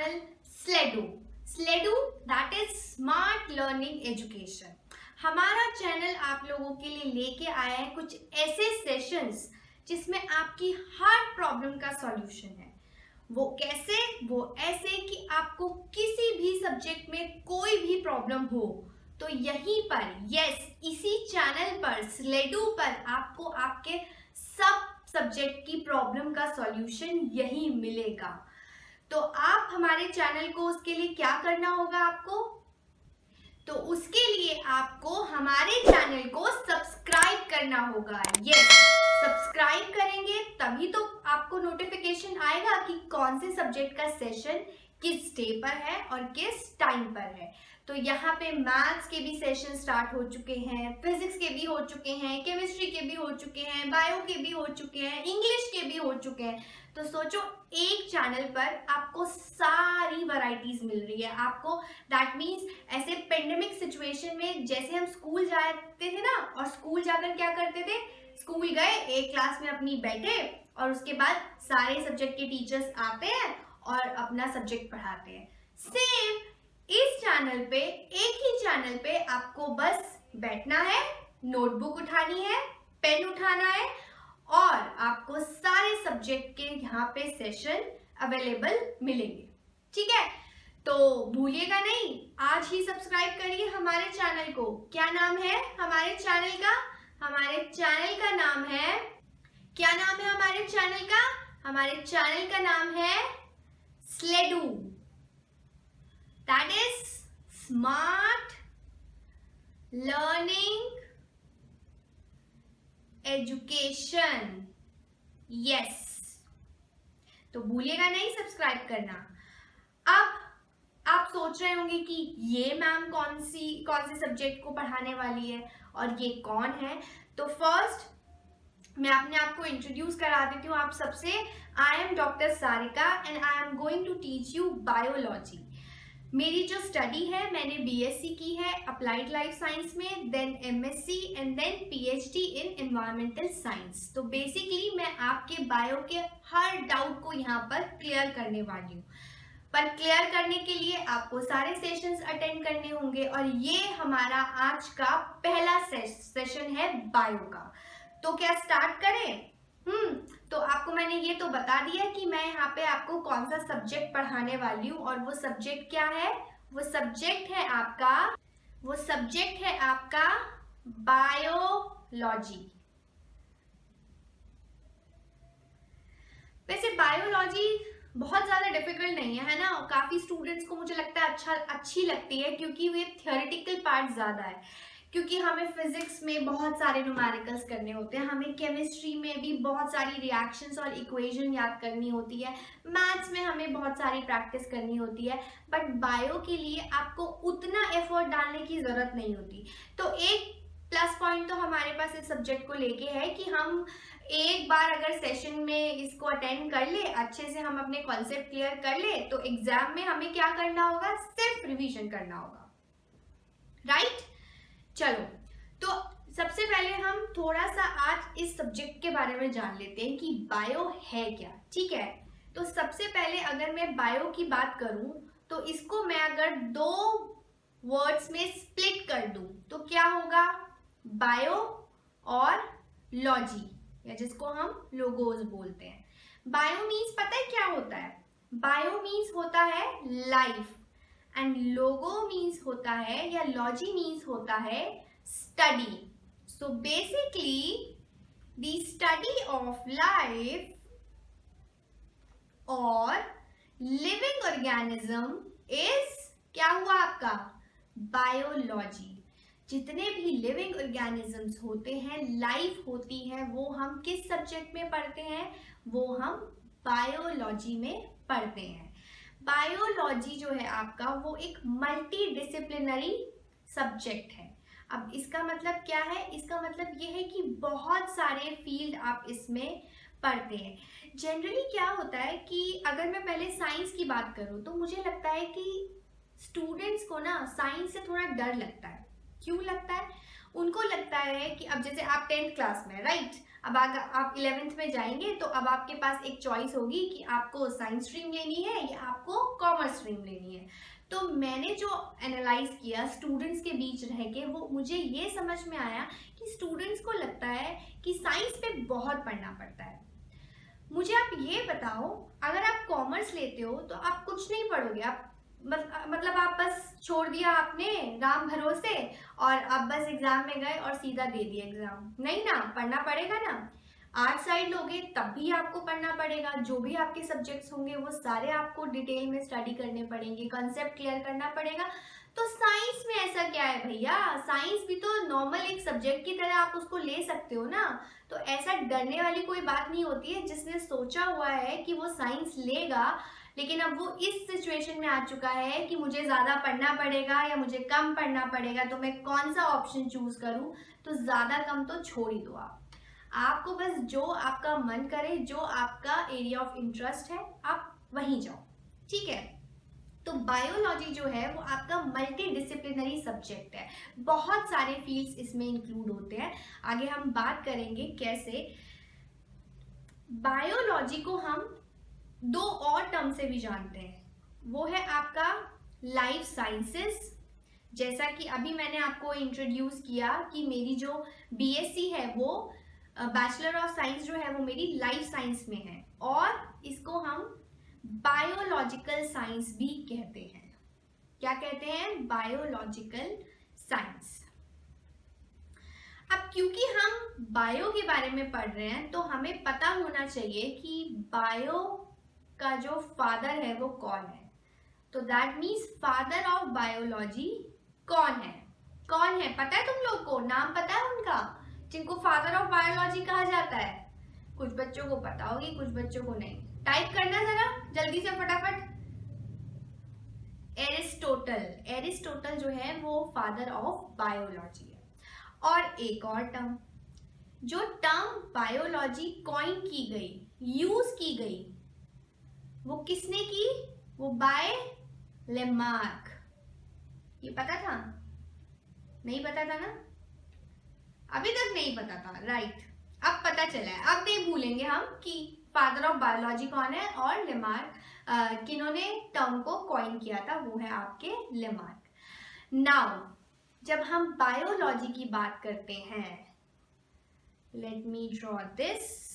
channel SLEDU. SLEDU, that is Smart Learning Education. हमारा channel आप लोगों के लिए लेके आया है कुछ ऐसे सेशंस जिसमें आपकी हर प्रॉब्लम का सॉल्यूशन है। वो कैसे? वो ऐसे कि आपको किसी भी सब्जेक्ट में कोई भी प्रॉब्लम हो तो यहीं पर, यस, इसी चैनल पर, SLEDU पर आपको आपके सब सब्जेक्ट की प्रॉब्लम का सॉल्यूशन यही मिलेगा। तो आप हमारे चैनल को, उसके लिए क्या करना होगा आपको? तो उसके लिए आपको हमारे चैनल को सब्सक्राइब करना होगा। यस, सब्सक्राइब करेंगे तभी तो आपको नोटिफिकेशन आएगा कि कौन से सब्जेक्ट का सेशन किस डे पर है और किस टाइम पर है। तो यहाँ पे मैथ्स के भी सेशन स्टार्ट हो चुके हैं, फिजिक्स के भी हो चुके हैं, केमिस्ट्री के भी हो चुके हैं, बायो के भी हो चुके हैं, इंग्लिश के भी हो चुके हैं। तो सोचो, एक चैनल पर आपको सारी वैरायटीज मिल रही है। आपको दैट मीन्स ऐसे पेंडेमिक सिचुएशन में जैसे हम स्कूल जाते थे ना, और स्कूल जाकर क्या करते थे, स्कूल गए, एक क्लास में अपनी बैठे और उसके बाद सारे सब्जेक्ट के टीचर्स आते हैं और अपना सब्जेक्ट पढ़ाते हैं। सेम इस चैनल पे, एक ही चैनल पे आपको बस बैठना है, नोटबुक उठानी है, पेन उठाना है और आपको सारे सब्जेक्ट के यहाँ पे सेशन अवेलेबल मिलेंगे। ठीक है, तो भूलिएगा नहीं, आज ही सब्सक्राइब करिए हमारे चैनल को। क्या नाम है हमारे चैनल का? हमारे चैनल का नाम है, क्या नाम है हमारे चैनल का? हमारे चैनल का नाम है SLEDU, that is Smart Learning Education. Yes, तो भूलिएगा नहीं सब्सक्राइब करना। अब आप सोच रहे होंगे कि ये मैम कौन से सब्जेक्ट को पढ़ाने वाली है और ये कौन है। तो फर्स्ट मैं अपने आप को इंट्रोड्यूस करा देती हूँ आप सबसे। I am doctor Sarika and I am going to teach you biology. मेरी जो स्टडी है, मैंने बीएससी की है अप्लाइड लाइफ साइंस में, then MSc and then PhD in environmental science. तो बेसिकली मैं आपके बायो के हर डाउट को यहाँ पर क्लियर करने वाली हूँ। पर क्लियर करने के लिए आपको सारे सेशंस अटेंड करने होंगे और ये हमारा आज का पहला सेशन है बायो का। तो क्या स्टार्ट करें? तो आपको मैंने ये तो बता दिया कि मैं यहाँ पे आपको कौन सा सब्जेक्ट पढ़ाने वाली हूँ और वो सब्जेक्ट क्या है? वो सब्जेक्ट है आपका बायोलॉजी। वैसे बायोलॉजी बहुत ज्यादा डिफिकल्ट नहीं है ना? काफी स्टूडेंट्स को मुझे लगता है अच्छी लगती है क्योंकि वो थियोरेटिकल पार्ट ज्यादा है। क्योंकि हमें फिजिक्स में बहुत सारे न्यूमेरिकल्स करने होते हैं, हमें केमिस्ट्री में भी बहुत सारी रिएक्शंस और इक्वेशन याद करनी होती है, मैथ्स में हमें बहुत सारी प्रैक्टिस करनी होती है। बट बायो के लिए आपको उतना एफर्ट डालने की ज़रूरत नहीं होती। तो एक प्लस पॉइंट तो हमारे पास इस सब्जेक्ट को लेके है कि हम एक बार अगर सेशन में इसको अटेंड कर ले, अच्छे से हम अपने कॉन्सेप्ट क्लियर कर ले, तो एग्जाम में हमें क्या करना होगा? सिर्फ रिवीजन करना होगा। राइट? चलो, तो सबसे पहले हम थोड़ा सा आज इस सब्जेक्ट के बारे में जान लेते हैं कि बायो है क्या। ठीक है, तो सबसे पहले अगर मैं बायो की बात करूं तो इसको मैं अगर दो वर्ड्स में स्प्लिट कर दूं तो क्या होगा? बायो और लॉजी, या जिसको हम लोगोस बोलते हैं। बायो मीन्स पता है क्या होता है? बायो मीन्स होता है लाइफ एंड लोगो मीन्स होता है, या लॉजी मीन्स होता है study. So basically the study of life और लिविंग ऑर्गेनिज्म इज, क्या हुआ आपका? बायोलॉजी। जितने भी लिविंग ऑर्गेनिजम्स होते हैं, लाइफ होती है, वो हम किस सब्जेक्ट में पढ़ते हैं? वो हम बायोलॉजी में पढ़ते हैं। बायोलॉजी जो है आपका, वो एक मल्टी डिसिप्लिनरी सब्जेक्ट है। अब इसका मतलब क्या है? इसका मतलब ये है कि बहुत सारे फील्ड आप इसमें पढ़ते हैं। जनरली क्या होता है कि अगर मैं पहले साइंस की बात करूं तो मुझे लगता है कि स्टूडेंट्स को ना साइंस से थोड़ा डर लगता है। क्यों लगता है? उनको लगता है कि अब जैसे आप 10th क्लास में, राइट, अब आप 11th में जाएंगे तो अब आपके पास एक चॉइस होगी कि आपको साइंस स्ट्रीम लेनी है या आपको कॉमर्स स्ट्रीम लेनी है। तो मैंने जो एनालाइज किया स्टूडेंट्स के बीच रह के, वो मुझे ये समझ में आया कि स्टूडेंट्स को लगता है कि साइंस पे बहुत पढ़ना पड़ता है। मुझे आप ये बताओ, अगर आप कॉमर्स लेते हो तो आप कुछ नहीं पढ़ोगे, आप मतलब आप बस छोड़ दिया आपने राम भरोसे और आप बस एग्जाम में गए और सीधा दे दिया एग्जाम? नहीं ना, पढ़ना पड़ेगा ना। आर्ट साइड लोगे तब भी आपको पढ़ना पड़ेगा, जो भी आपके सब्जेक्ट्स होंगे वो सारे आपको डिटेल में स्टडी करने पड़ेंगे, कंसेप्ट क्लियर करना पड़ेगा। तो साइंस में ऐसा क्या है भैया, साइंस भी तो नॉर्मल एक सब्जेक्ट की तरह आप उसको ले सकते हो ना। तो ऐसा डरने वाली कोई बात नहीं होती है। जिसने सोचा हुआ है कि वो साइंस लेगा लेकिन अब वो इस सिचुएशन में आ चुका है कि मुझे ज़्यादा पढ़ना पड़ेगा या मुझे कम पढ़ना पड़ेगा, तो मैं कौन सा ऑप्शन चूज करूँ? तो ज़्यादा कम तो छोड़ ही दो आपको बस जो आपका मन करे, जो आपका एरिया ऑफ इंटरेस्ट है, आप वहीं जाओ, ठीक है। तो बायोलॉजी जो है वो आपका मल्टी डिसिप्लिनरी सब्जेक्ट है, बहुत सारे फील्ड्स इसमें इंक्लूड होते हैं। आगे हम बात करेंगे कैसे। बायोलॉजी को हम दो और टर्म से भी जानते हैं, वो है आपका लाइफ साइंसेस। जैसा कि अभी मैंने आपको इंट्रोड्यूस किया कि मेरी जो बीएससी है वो बैचलर ऑफ साइंस जो है वो मेरी लाइफ साइंस में है, और इसको हम बायोलॉजिकल साइंस भी कहते हैं। क्या कहते हैं? Biological science. अब क्योंकि हम बायो के बारे में पढ़ रहे हैं तो हमें पता होना चाहिए कि बायो का जो फादर है वो कौन है। तो that means father of biology कौन है? कौन है पता है तुम लोग को? नाम पता है उनका जिनको फादर ऑफ बायोलॉजी कहा जाता है? कुछ बच्चों को पता होगी, कुछ बच्चों को नहीं। टाइप करना जरा जल्दी से फटाफट। एरिस्टोटल। एरिस्टोटल जो है वो फादर ऑफ बायोलॉजी है। और एक और टर्म, जो टर्म बायोलॉजी कॉइन की गई, यूज की गई, वो किसने की? वो बाय लेमार्क। ये पता था? नहीं पता था ना? अभी तक नहीं पता था, राइट। अब पता चला है, अब नहीं भूलेंगे हम कि फादर ऑफ बायोलॉजी कौन है और लेमार्क किन्होंने टर्म को कॉइन किया था, वो है आपके लेमार्क। नाउ जब हम बायोलॉजी की बात करते हैं, let me draw this.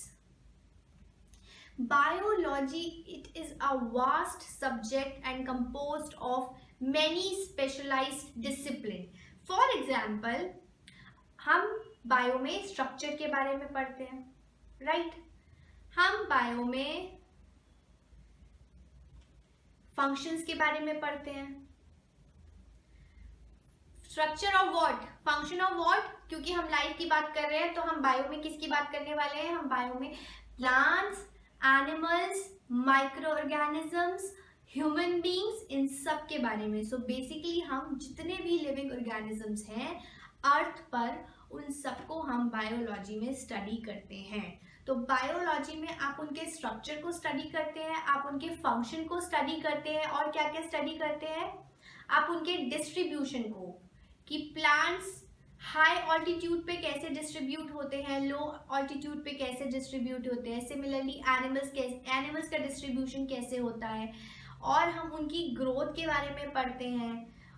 Biology, it is a vast subject and composed of many specialized discipline. For example, हम बायो में स्ट्रक्चर के बारे में पढ़ते हैं, राइट? हम बायो में फंक्शंस के बारे में पढ़ते हैं। Structure of what, function of what, क्योंकि हम लाइफ की बात कर रहे हैं तो हम बायो में किसकी बात करने वाले हैं? हम बायो में plants, animals, micro organisms, human beings, इन सब के बारे में। सो बेसिकली हम जितने भी लिविंग ऑर्गेनिजम्स हैं अर्थ पर, उन सबको हम बायोलॉजी में स्टडी करते हैं। तो बायोलॉजी में आप उनके स्ट्रक्चर को स्टडी करते हैं, आप उनके फंक्शन को स्टडी करते हैं, और क्या क्या स्टडी करते हैं? आप उनके डिस्ट्रीब्यूशन को, कि प्लांट्स हाई ऑल्टीट्यूड पे कैसे डिस्ट्रीब्यूट होते हैं, लो ऑल्टीट्यूड पे कैसे डिस्ट्रीब्यूट होते हैं। सिमिलरली एनिमल्स का डिस्ट्रीब्यूशन कैसे होता है, और हम उनकी ग्रोथ के बारे में पढ़ते हैं,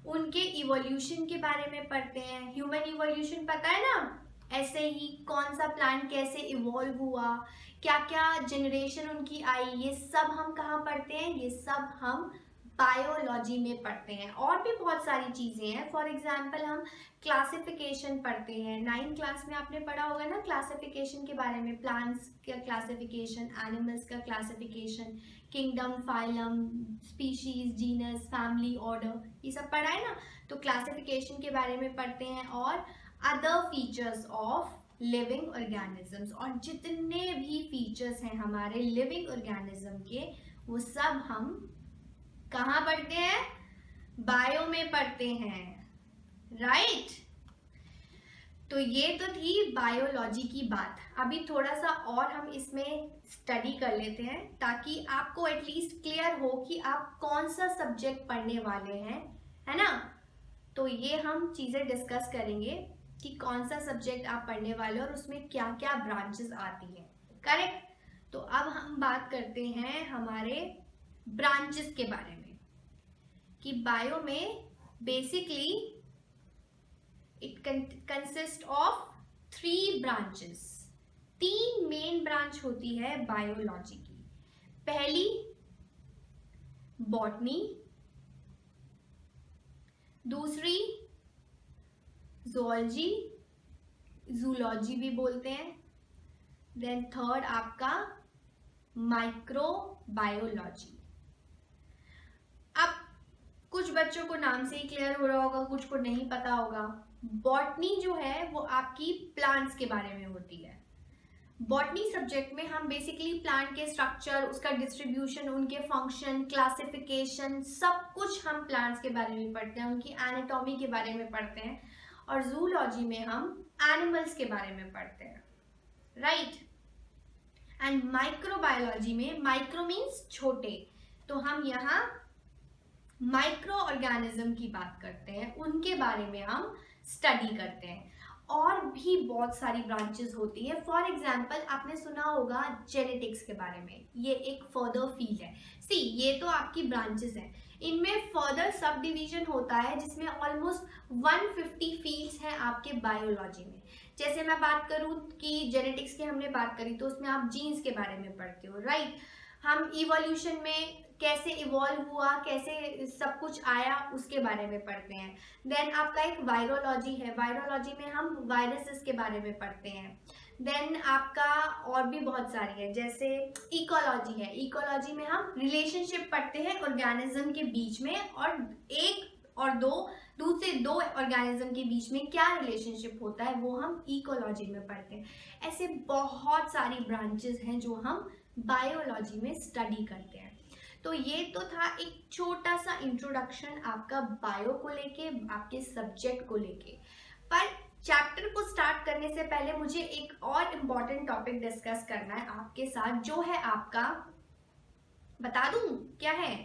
उनके इवोल्यूशन के बारे में पढ़ते हैं। ह्यूमन इवोल्यूशन पता है ना? ऐसे ही कौन सा प्लांट कैसे इवॉल्व हुआ, क्या क्या जनरेशन उनकी आई, ये सब हम कहाँ पढ़ते हैं? ये सब हम बायोलॉजी में पढ़ते हैं। और भी बहुत सारी चीज़ें हैं। फॉर एग्जाम्पल हम क्लासिफिकेशन पढ़ते हैं। 9th क्लास में आपने पढ़ा होगा ना क्लासिफिकेशन के बारे में, प्लांट्स का क्लासिफिकेशन, एनिमल्स का classification, kingdom, phylum, species, genus, family, order, ये सब पढ़ा है ना। तो क्लासिफिकेशन के बारे में पढ़ते हैं, और other features of living organisms, और जितने भी फीचर्स हैं हमारे लिविंग ऑर्गेनिज्म के, वो सब हम कहाँ पढ़ते हैं? बायो में पढ़ते हैं, राइट? तो ये तो थी बायोलॉजी की बात। अभी थोड़ा सा और हम इसमें स्टडी कर लेते हैं ताकि आपको एटलीस्ट क्लियर हो कि आप कौन सा सब्जेक्ट पढ़ने वाले हैं, है ना। तो ये हम चीज़ें डिस्कस करेंगे कि कौन सा सब्जेक्ट आप पढ़ने वाले हो और उसमें क्या क्या ब्रांचेस आती हैं, करेक्ट। तो अब हम बात करते हैं हमारे ब्रांचेस के बारे में। कि बायो में basically it consist of 3 branches. 3 main branch होती है बायोलॉजी की। पहली बॉटनी, दूसरी zoology, जूलॉजी भी बोलते हैं, देन थर्ड आपका माइक्रोबायोलॉजी। अब कुछ बच्चों को नाम से ही क्लियर हो रहा होगा, कुछ को नहीं पता होगा। बॉटनी जो है वो आपकी प्लांट्स के बारे में होती है। बॉटनी सब्जेक्ट में हम बेसिकली प्लांट के स्ट्रक्चर, उसका डिस्ट्रीब्यूशन, उनके फंक्शन, क्लासिफिकेशन, सब कुछ हम प्लांट्स के बारे में पढ़ते हैं, उनकी एनाटॉमी के बारे में पढ़ते हैं। और जूलॉजी में हम एनिमल्स के बारे में पढ़ते हैं, राइट। एंड माइक्रोबायोलॉजी में, माइक्रो मीन्स छोटे, तो हम यहाँ माइक्रो ऑर्गेनिज्म की बात करते हैं, उनके बारे में हम स्टडी करते हैं। और भी बहुत सारी ब्रांचेस होती है। फॉर एग्जाम्पल आपने सुना होगा जेनेटिक्स के बारे में, ये एक फर्दर फील्ड है। सी, ये तो आपकी ब्रांचेस हैं, इनमें फर्दर सब डिवीजन होता है जिसमें ऑलमोस्ट 150 फील्ड्स हैं आपके बायोलॉजी में। जैसे मैं बात करूं कि जेनेटिक्स की हमने बात करी तो उसमें आप जीन्स के बारे में पढ़ते हो, राइट। हम इवोल्यूशन में कैसे इवॉल्व हुआ, कैसे सब कुछ आया, उसके बारे में पढ़ते हैं। देन आपका एक वायरोलॉजी है, वायरोलॉजी में हम वायरसेस के बारे में पढ़ते हैं। देन आपका और भी बहुत सारी है, जैसे इकोलॉजी है, इकोलॉजी में हम रिलेशनशिप पढ़ते हैं ऑर्गेनिज्म के बीच में, और एक और दूसरे 2 ऑर्गेनिज्म के बीच में क्या रिलेशनशिप होता है वो हम इकोलॉजी में पढ़ते हैं। ऐसे बहुत सारी ब्रांचेस हैं जो हम बायोलॉजी में स्टडी करते हैं। तो ये तो था एक छोटा सा इंट्रोडक्शन आपका बायो को लेके, आपके सब्जेक्ट को लेके। पर चैप्टर को स्टार्ट करने से पहले मुझे एक और इम्पॉर्टेंट टॉपिक डिस्कस करना है आपके साथ, जो है आपका, बता दूं क्या है,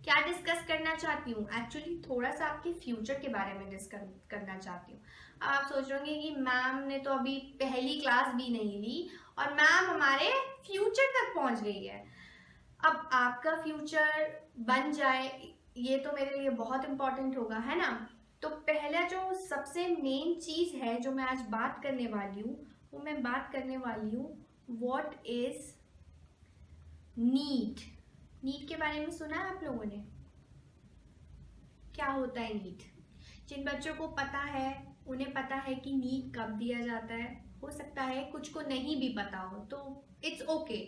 क्या डिस्कस करना चाहती हूँ। एक्चुअली थोड़ा सा आपके फ्यूचर के बारे में डिस्कस करना चाहती हूँ। अब आप सोच रहे होंगे कि मैम ने तो अभी पहली क्लास भी नहीं ली और मैम हमारे फ्यूचर तक पहुंच गई है। अब आपका फ्यूचर बन जाए ये तो मेरे लिए बहुत इम्पोर्टेंट होगा, है ना। तो पहला जो सबसे मेन चीज है जो मैं आज बात करने वाली हूँ, वो मैं बात करने वाली हूँ व्हाट इज नीट। नीट के बारे में सुना है आप लोगों ने? क्या होता है नीट? जिन बच्चों को पता है उन्हें पता है कि नीट कब दिया जाता है। हो सकता है कुछ को नहीं भी पता हो, तो इट्स ओके।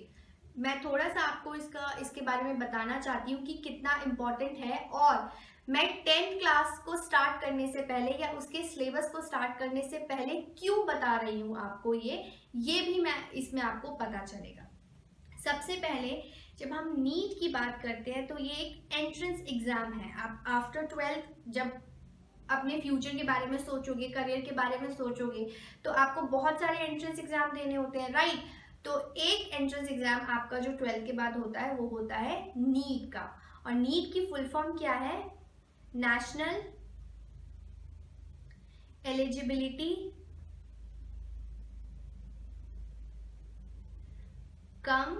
मैं थोड़ा सा आपको इसके बारे में बताना चाहती हूँ कि कितना इम्पोर्टेंट है। और मैं 10th क्लास को स्टार्ट करने से पहले या उसके सिलेबस को स्टार्ट करने से पहले क्यों बता रही हूँ आपको ये भी मैं इसमें आपको पता चलेगा। सबसे पहले जब हम नीट की बात करते हैं तो ये एक एंट्रेंस एग्जाम है। आप आफ्टर 12th जब अपने फ्यूचर के बारे में सोचोगे, करियर के बारे में सोचोगे, तो आपको बहुत सारे एंट्रेंस एग्जाम देने होते हैं, राइट। तो एक एंट्रेंस एग्जाम आपका जो 12th के बाद होता है वो होता है नीट का। और नीट की फुल फॉर्म क्या है? National eligibility cum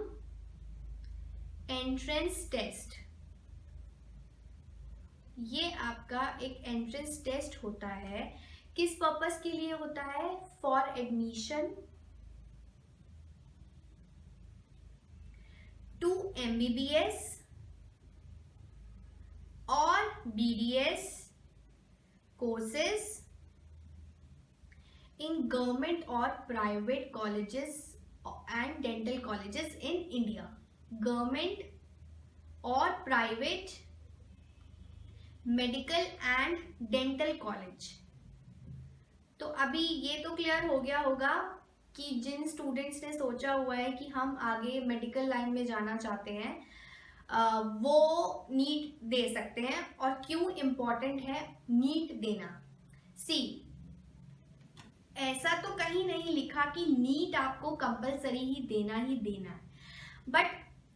entrance test. ये आपका एक एंट्रेंस टेस्ट होता है। किस पर्पस के लिए होता है? फॉर एडमिशन टू MBBS और BDS courses in government or private colleges and dental colleges in India. Government और private medical and dental college. तो अभी ये तो क्लियर हो गया होगा कि जिन स्टूडेंट्स ने सोचा हुआ है कि हम आगे मेडिकल लाइन में जाना चाहते हैं वो नीट दे सकते हैं। और क्यों इम्पोर्टेंट है नीट देना? सी, ऐसा तो कहीं नहीं लिखा कि नीट आपको कंपलसरी ही देना है, बट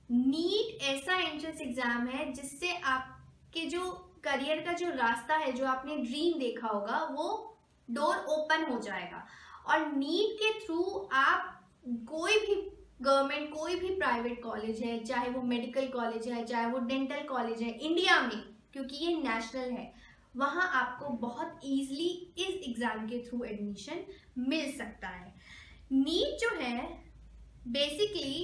नीट ऐसा एंट्रेंस एग्जाम है जिससे आपके जो करियर का जो रास्ता है, जो आपने ड्रीम देखा होगा, वो डोर ओपन हो जाएगा। और नीट के थ्रू आप कोई भी गवर्नमेंट, कोई भी प्राइवेट कॉलेज है, चाहे वो मेडिकल कॉलेज है, चाहे वो डेंटल कॉलेज है, इंडिया में क्योंकि ये नेशनल है, वहाँ आपको बहुत ईजिली इस एग्ज़ाम के थ्रू एडमिशन मिल सकता है। नीट जो है बेसिकली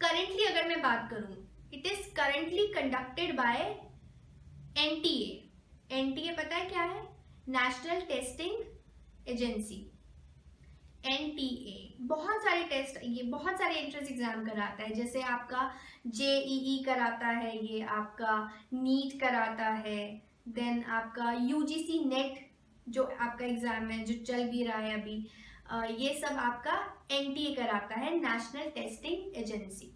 करेंटली अगर मैं बात करूँ, it is currently conducted by NTA. NTA पता है क्या है? National testing agency. एनटीए बहुत सारे टेस्ट, ये बहुत सारे एंट्रेंस एग्जाम कराता है, जैसे आपका जेईई कराता है, ये आपका नीट कराता है, देन आपका यूजीसी नेट जो आपका एग्जाम है जो चल भी रहा है अभी, ये सब आपका एनटीए कराता है, national testing agency.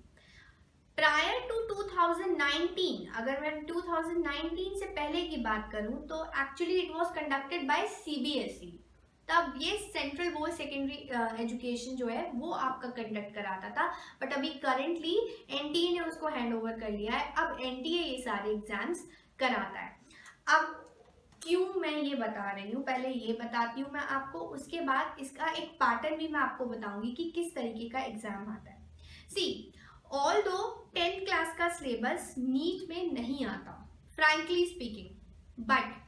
Prior to 2019, अगर मैं 2019 से पहले की बात करूं तो actually it was conducted by CBSE. तब ये सेंट्रल बोर्ड सेकेंडरी एजुकेशन जो है वो आपका कंडक्ट कराता था, बट अभी करंटली एनटीए ने उसको हैंड ओवर कर लिया है। अब एनटीए ये सारे एग्जाम्स कराता है। अब क्यों मैं ये बता रही हूँ, पहले ये बताती हूँ मैं आपको, उसके बाद इसका एक पैटर्न भी मैं आपको बताऊंगी कि किस तरीके का एग्जाम आता है। सी ऑल्दो 10th क्लास का सिलेबस नीट में नहीं आता, frankly speaking, but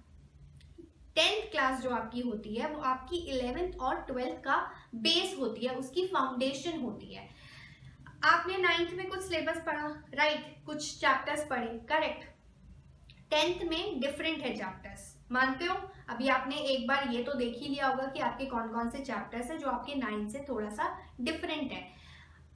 10th class जो आपकी होती है वो आपकी 11th और 12th का बेस होती है, उसकी फाउंडेशन होती है। आपने 9th में कुछ सिलेबस पढ़ा, राइट, कुछ चैप्टर्स पढ़े, करेक्ट। 10th में डिफरेंट है चैप्टर्स, मानते हो? अभी आपने एक बार ये तो देख ही लिया होगा कि आपके कौन कौन से चैप्टर्स हैं जो आपके 9th से थोड़ा सा डिफरेंट है।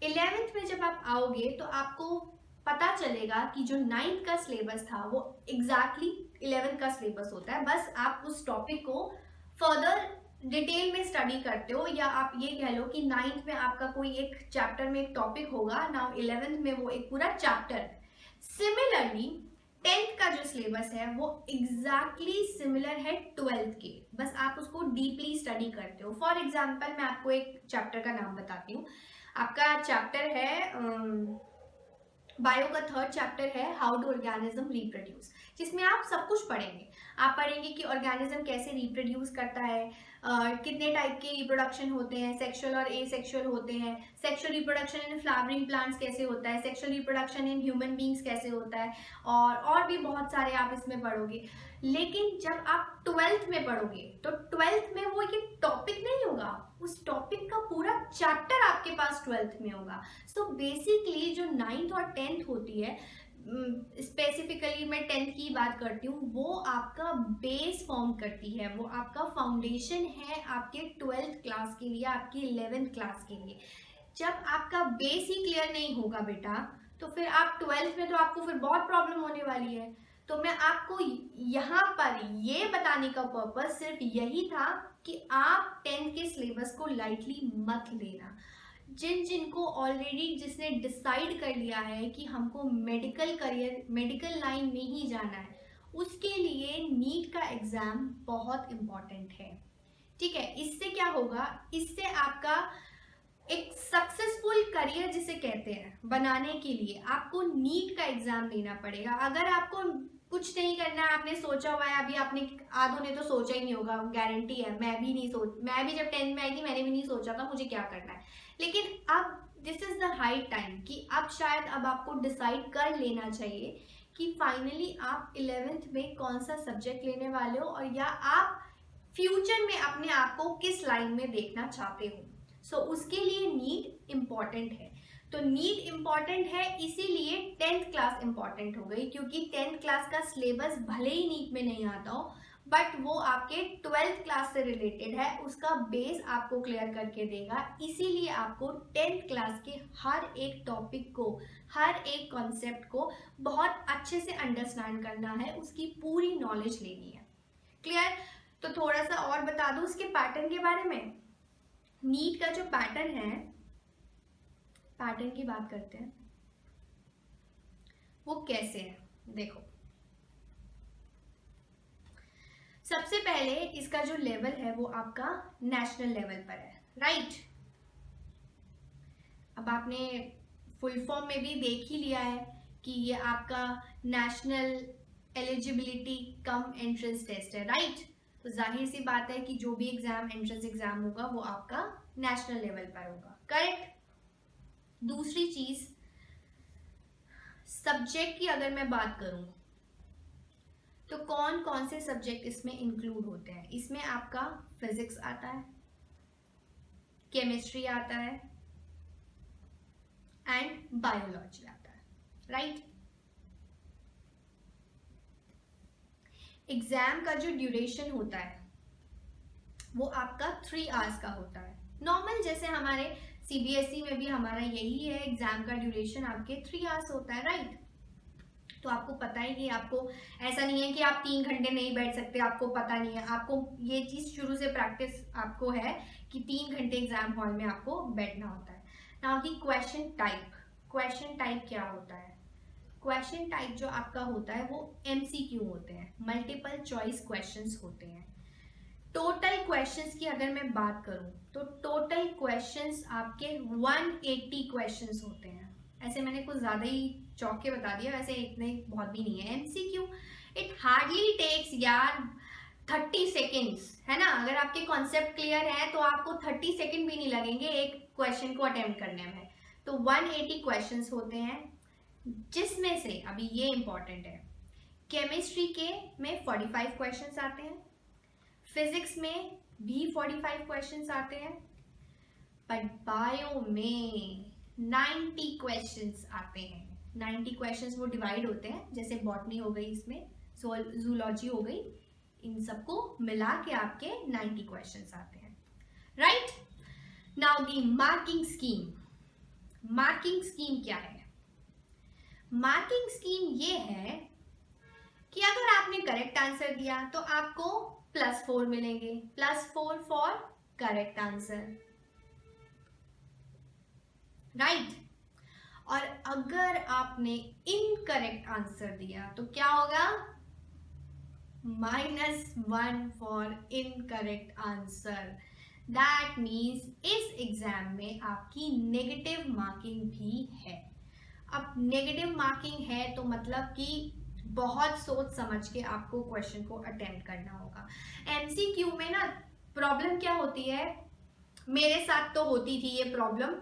11th में जब आप आओगे तो आपको पता चलेगा कि जो 9th का सिलेबस था वो एग्जैक्टली 11th का सिलेबस होता है, बस आप उस टॉपिक को फर्दर डिटेल में स्टडी करते हो, या आप ये कह लो कि 9th में आपका कोई एक चैप्टर में एक टॉपिक होगा, नाउ 11th में वो एक पूरा चैप्टर। सिमिलरली 10th का जो सिलेबस है वो एग्जैक्टली सिमिलर है 12th के, बस आप उसको डीपली स्टडी करते हो। फॉर एग्जाम्पल मैं आपको एक चैप्टर का नाम बताती हूँ। आपका चैप्टर है बायो का 3rd चैप्टर है हाउ डू ऑर्गेनिज्म रिप्रोड्यूस, जिसमें आप सब कुछ पढ़ेंगे। आप पढ़ेंगे कि ऑर्गेनिज्म कैसे रिप्रोड्यूस करता है, कितने टाइप के रिप्रोडक्शन होते हैं, सेक्सुअल और एसेक्सुअल होते हैं, sexual reproduction in flowering plants कैसे होता है, sexual reproduction in human beings कैसे होता है, और भी बहुत सारे आप इसमें पढ़ोगे। लेकिन जब आप 12th में पढ़ोगे तो 12th में वो ये टॉपिक नहीं होगा, उस टॉपिक का पूरा चैप्टर आपके पास 12th में होगा। सो बेसिकली जो 9th और 10th होती है, स्पेसिफिकली मैं 10th की बात करती हूँ, वो आपका बेस फॉर्म करती है, वो आपका फाउंडेशन है आपके 12th क्लास के लिए, आपकी 11th क्लास के लिए। जब आपका बेस ही क्लियर नहीं होगा बेटा, तो फिर आप 12th में तो आपको फिर बहुत प्रॉब्लम होने वाली है। तो मैं आपको यहाँ पर ये बताने का पर्पस सिर्फ यही था कि आप 10th के सिलेबस को लाइटली मत लेना। जिनको ऑलरेडी जिसने डिसाइड कर लिया है कि हमको मेडिकल करियर, मेडिकल लाइन में ही जाना है, उसके लिए नीट का एग्जाम बहुत इम्पॉर्टेंट है। ठीक है, इससे क्या होगा, इससे आपका एक सक्सेसफुल करियर जिसे कहते हैं बनाने के लिए आपको नीट का एग्जाम देना पड़ेगा। अगर आपको कुछ नहीं करना है, आपने सोचा हुआ है, अभी आपने आधों ने तो सोचा ही नहीं होगा, गारंटी है, मैं भी जब 10th में आई थी मैंने भी नहीं सोचा था मुझे क्या करना है। लेकिन अब this is the high time कि अब शायद अब आपको डिसाइड कर लेना चाहिए कि फाइनली आप 11th में कौन सा सब्जेक्ट लेने वाले हो, और या आप फ्यूचर में अपने आप को किस लाइन में देखना चाहते हो। सो उसके लिए नीट इम्पॉर्टेंट है। तो नीट इम्पॉर्टेंट है इसीलिए 10th क्लास इम्पॉर्टेंट हो गई, क्योंकि 10th क्लास का सिलेबस भले ही नीट में नहीं आता हो, बट वो आपके 12th क्लास से रिलेटेड है, उसका बेस आपको क्लियर करके देगा। इसीलिए आपको 10th क्लास के हर एक टॉपिक को, हर एक कॉन्सेप्ट को बहुत अच्छे से अंडरस्टैंड करना है, उसकी पूरी नॉलेज लेनी है। क्लियर? तो थोड़ा सा और बता दूं उसके पैटर्न के बारे में। नीट का जो पैटर्न है, पैटर्न की बात करते हैं, वो कैसे है देखो। सबसे पहले इसका जो लेवल है वो आपका नेशनल लेवल पर है, राइट। अब आपने फुल फॉर्म में भी देख ही लिया है कि ये आपका national eligibility cum entrance test है, राइट। तो जाहिर सी बात है कि जो भी एग्जाम, एंट्रेंस एग्जाम होगा वो आपका नेशनल लेवल पर होगा, करेक्ट। दूसरी चीज, सब्जेक्ट की अगर मैं बात करूं, तो कौन कौन से सब्जेक्ट इसमें इंक्लूड होते हैं? इसमें आपका फिजिक्स आता है, केमिस्ट्री आता है एंड बायोलॉजी आता है, राइट? एग्जाम का जो ड्यूरेशन होता है वो आपका 3 आवर्स का होता है। नॉर्मल जैसे हमारे सीबीएसई में भी हमारा यही है, एग्जाम का ड्यूरेशन आपके 3 आवर्स होता है, राइट? तो आपको पता है कि आपको ऐसा नहीं है कि आप 3 घंटे नहीं बैठ सकते, आपको पता नहीं है, आपको ये चीज शुरू से प्रैक्टिस आपको है कि 3 घंटे एग्जाम हॉल में आपको बैठना होता है। नाउ की क्वेश्चन टाइप क्या होता है? क्वेश्चन टाइप जो आपका होता है वो एमसीक्यू होते हैं, मल्टीपल चॉइस क्वेश्चंस होते हैं। टोटल क्वेश्चंस की अगर मैं बात करूं तो टोटल क्वेश्चंस आपके 180 क्वेश्चंस होते हैं। ऐसे मैंने कुछ ज्यादा ही चौक के बता दिया, वैसे इतने बहुत भी नहीं है। एमसीक्यू इट हार्डली टेक्स यार 30 सेकेंड्स, है ना? अगर आपके कॉन्सेप्ट क्लियर है तो आपको 30 सेकेंड भी नहीं लगेंगे एक क्वेश्चन को अटेम्प्ट करने में। तो 180 क्वेश्चंस होते हैं, जिसमें से अभी ये इंपॉर्टेंट है, केमिस्ट्री के में 45 क्वेश्चंस आते हैं, फिजिक्स में भी 45 क्वेश्चंस आते हैं, बट बायो में 90 क्वेश्चंस आते हैं। 90 क्वेश्चंस वो डिवाइड होते हैं, जैसे बॉटनी हो गई, इसमें जूलॉजी हो गई, इन सबको मिला के आपके 90 क्वेश्चंस आते हैं, right? Now the marking scheme. Marking scheme क्या है? मार्किंग स्कीम ये है कि अगर आपने करेक्ट आंसर दिया तो आपको +4 मिलेंगे, +4 फॉर करेक्ट आंसर, राइट? और अगर आपने इनकरेक्ट आंसर दिया तो क्या होगा? -1 for incorrect answer. That means इस एग्जाम में आपकी नेगेटिव मार्किंग भी है। अब नेगेटिव मार्किंग है तो मतलब कि बहुत सोच समझ के आपको क्वेश्चन को अटेम्प्ट करना होगा। एमसीक्यू में ना प्रॉब्लम क्या होती है, मेरे साथ तो होती थी ये प्रॉब्लम,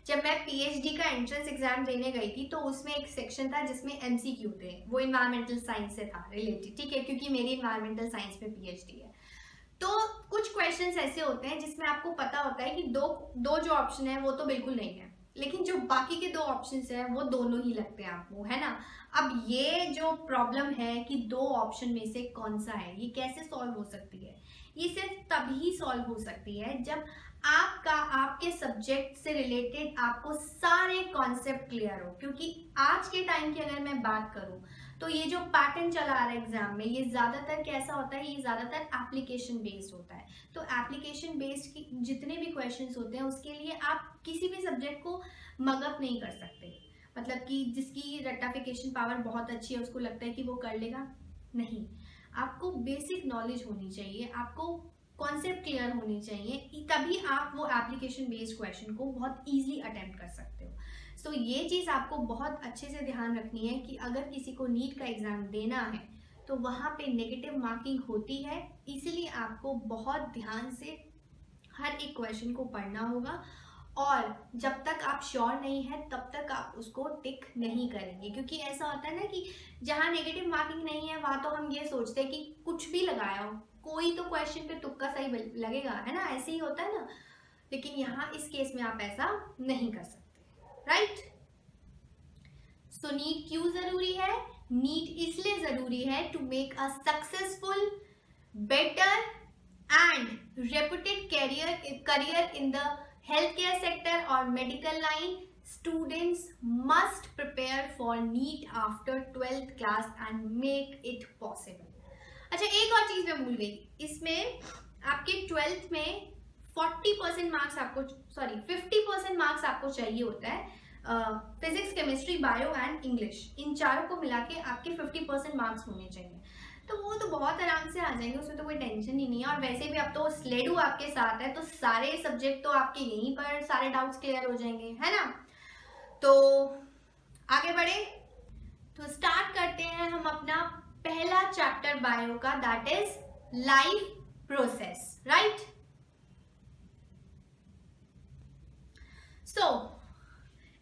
जब मैं पीएचडी का एंट्रेंस एग्जाम देने गई थी तो उसमें एक सेक्शन था जिसमें एमसीक्यू थे, वो इन्वायरमेंटल साइंस से था रिलेटेड, ठीक है, क्योंकि मेरी इन्वायरमेंटल साइंस में पीएचडी है। तो कुछ क्वेश्चंस ऐसे होते हैं जिसमें आपको पता होता है कि दो जो ऑप्शन है वो तो बिल्कुल नहीं है, लेकिन जो बाकी के 2 ऑप्शंस हैं वो दोनों ही लगते हैं आपको, है ना? अब ये जो प्रॉब्लम है कि 2 ऑप्शन में से कौन सा है, ये कैसे सॉल्व हो सकती है? ये सिर्फ तभी सॉल्व हो सकती है जब आपके सब्जेक्ट से रिलेटेड आपको सारे कॉन्सेप्ट क्लियर हो। क्योंकि आज के टाइम की अगर मैं बात करूं तो ये जो पैटर्न चला आ रहा है एग्जाम में, ये ज्यादातर कैसा होता है, ये ज्यादातर एप्लीकेशन बेस्ड होता है। तो एप्लीकेशन बेस्ड की जितने भी क्वेश्चंस होते हैं उसके लिए आप किसी भी सब्जेक्ट को मगअप नहीं कर सकते। मतलब कि जिसकी रट्टाफिकेशन पावर बहुत अच्छी है उसको लगता है कि वो कर लेगा, नहीं। आपको बेसिक नॉलेज होनी चाहिए, आपको कॉन्सेप्ट क्लियर होनी चाहिए, तभी आप वो एप्लीकेशन बेस्ड क्वेश्चन को बहुत इजीली अटेम्प्ट कर सकते हो। सो ये चीज़ आपको बहुत अच्छे से ध्यान रखनी है कि अगर किसी को नीट का एग्जाम देना है तो वहाँ पे नेगेटिव मार्किंग होती है, इसलिए आपको बहुत ध्यान से हर एक क्वेश्चन को पढ़ना होगा, और जब तक आप श्योर नहीं है तब तक आप उसको टिक नहीं करेंगे। क्योंकि ऐसा होता है ना कि जहाँ नेगेटिव मार्किंग नहीं है वहाँ तो हम ये सोचते हैं कि कुछ भी लगाया हो, कोई तो क्वेश्चन पे तुक्का सही लगेगा, है ना? ऐसे ही होता है ना। लेकिन यहाँ इस केस में आप ऐसा नहीं कर सकते, राइट? सो नीट क्यों जरूरी है? नीट इसलिए जरूरी है to make a successful, better and reputed career in the healthcare sector or medical line. Students must prepare for NEET after 12th class and make it possible. अच्छा, एक और चीज मैं भूल गई, इसमें आपके 12th में 40% मार्क्स आपको, सॉरी 50% मार्क्स आपको चाहिए होता है। Physics, chemistry, bio and English, इन चारों को मिला के आपके 50% मार्क्स होने चाहिए। तो वो तो बहुत आराम से आ जाएंगे, उसमें तो कोई टेंशन ही नहीं है। और वैसे भी अब तो स्लेडू आपके साथ है तो सारे सब्जेक्ट तो आपके यहीं पर सारे डाउट्स क्लियर हो जाएंगे, है ना? तो आगे बढ़े तो स्टार्ट करते हैं हम अपना पहला चैप्टर बायो का, that is life process, right? So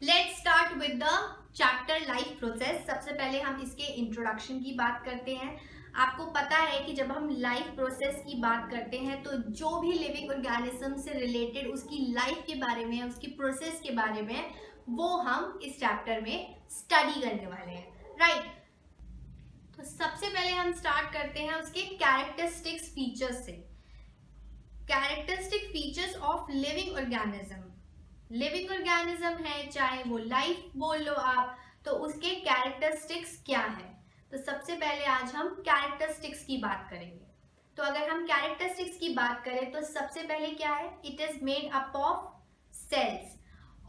let's start with the chapter life process. सबसे पहले हम इसके इंट्रोडक्शन की बात करते हैं। आपको पता है कि जब हम लाइफ प्रोसेस की बात करते हैं तो जो भी लिविंग ऑर्गेनिज्म से रिलेटेड उसकी लाइफ के बारे में, उसकी प्रोसेस के बारे में, वो हम इस चैप्टर में स्टडी करने वाले हैं, राइट। तो सबसे पहले हम स्टार्ट करते हैं उसके कैरेक्टरिस्टिक्स फीचर्स से। Characteristic features of living organism. Living organism है, चाहे वो लाइफ बोल लो आप, तो उसके कैरेक्टरिस्टिक्स क्या है। तो सबसे पहले आज हम कैरेक्टरिस्टिक्स की बात करेंगे। तो अगर हम कैरेक्टरिस्टिक्स की बात करें तो सबसे पहले क्या है, it is made up of cells.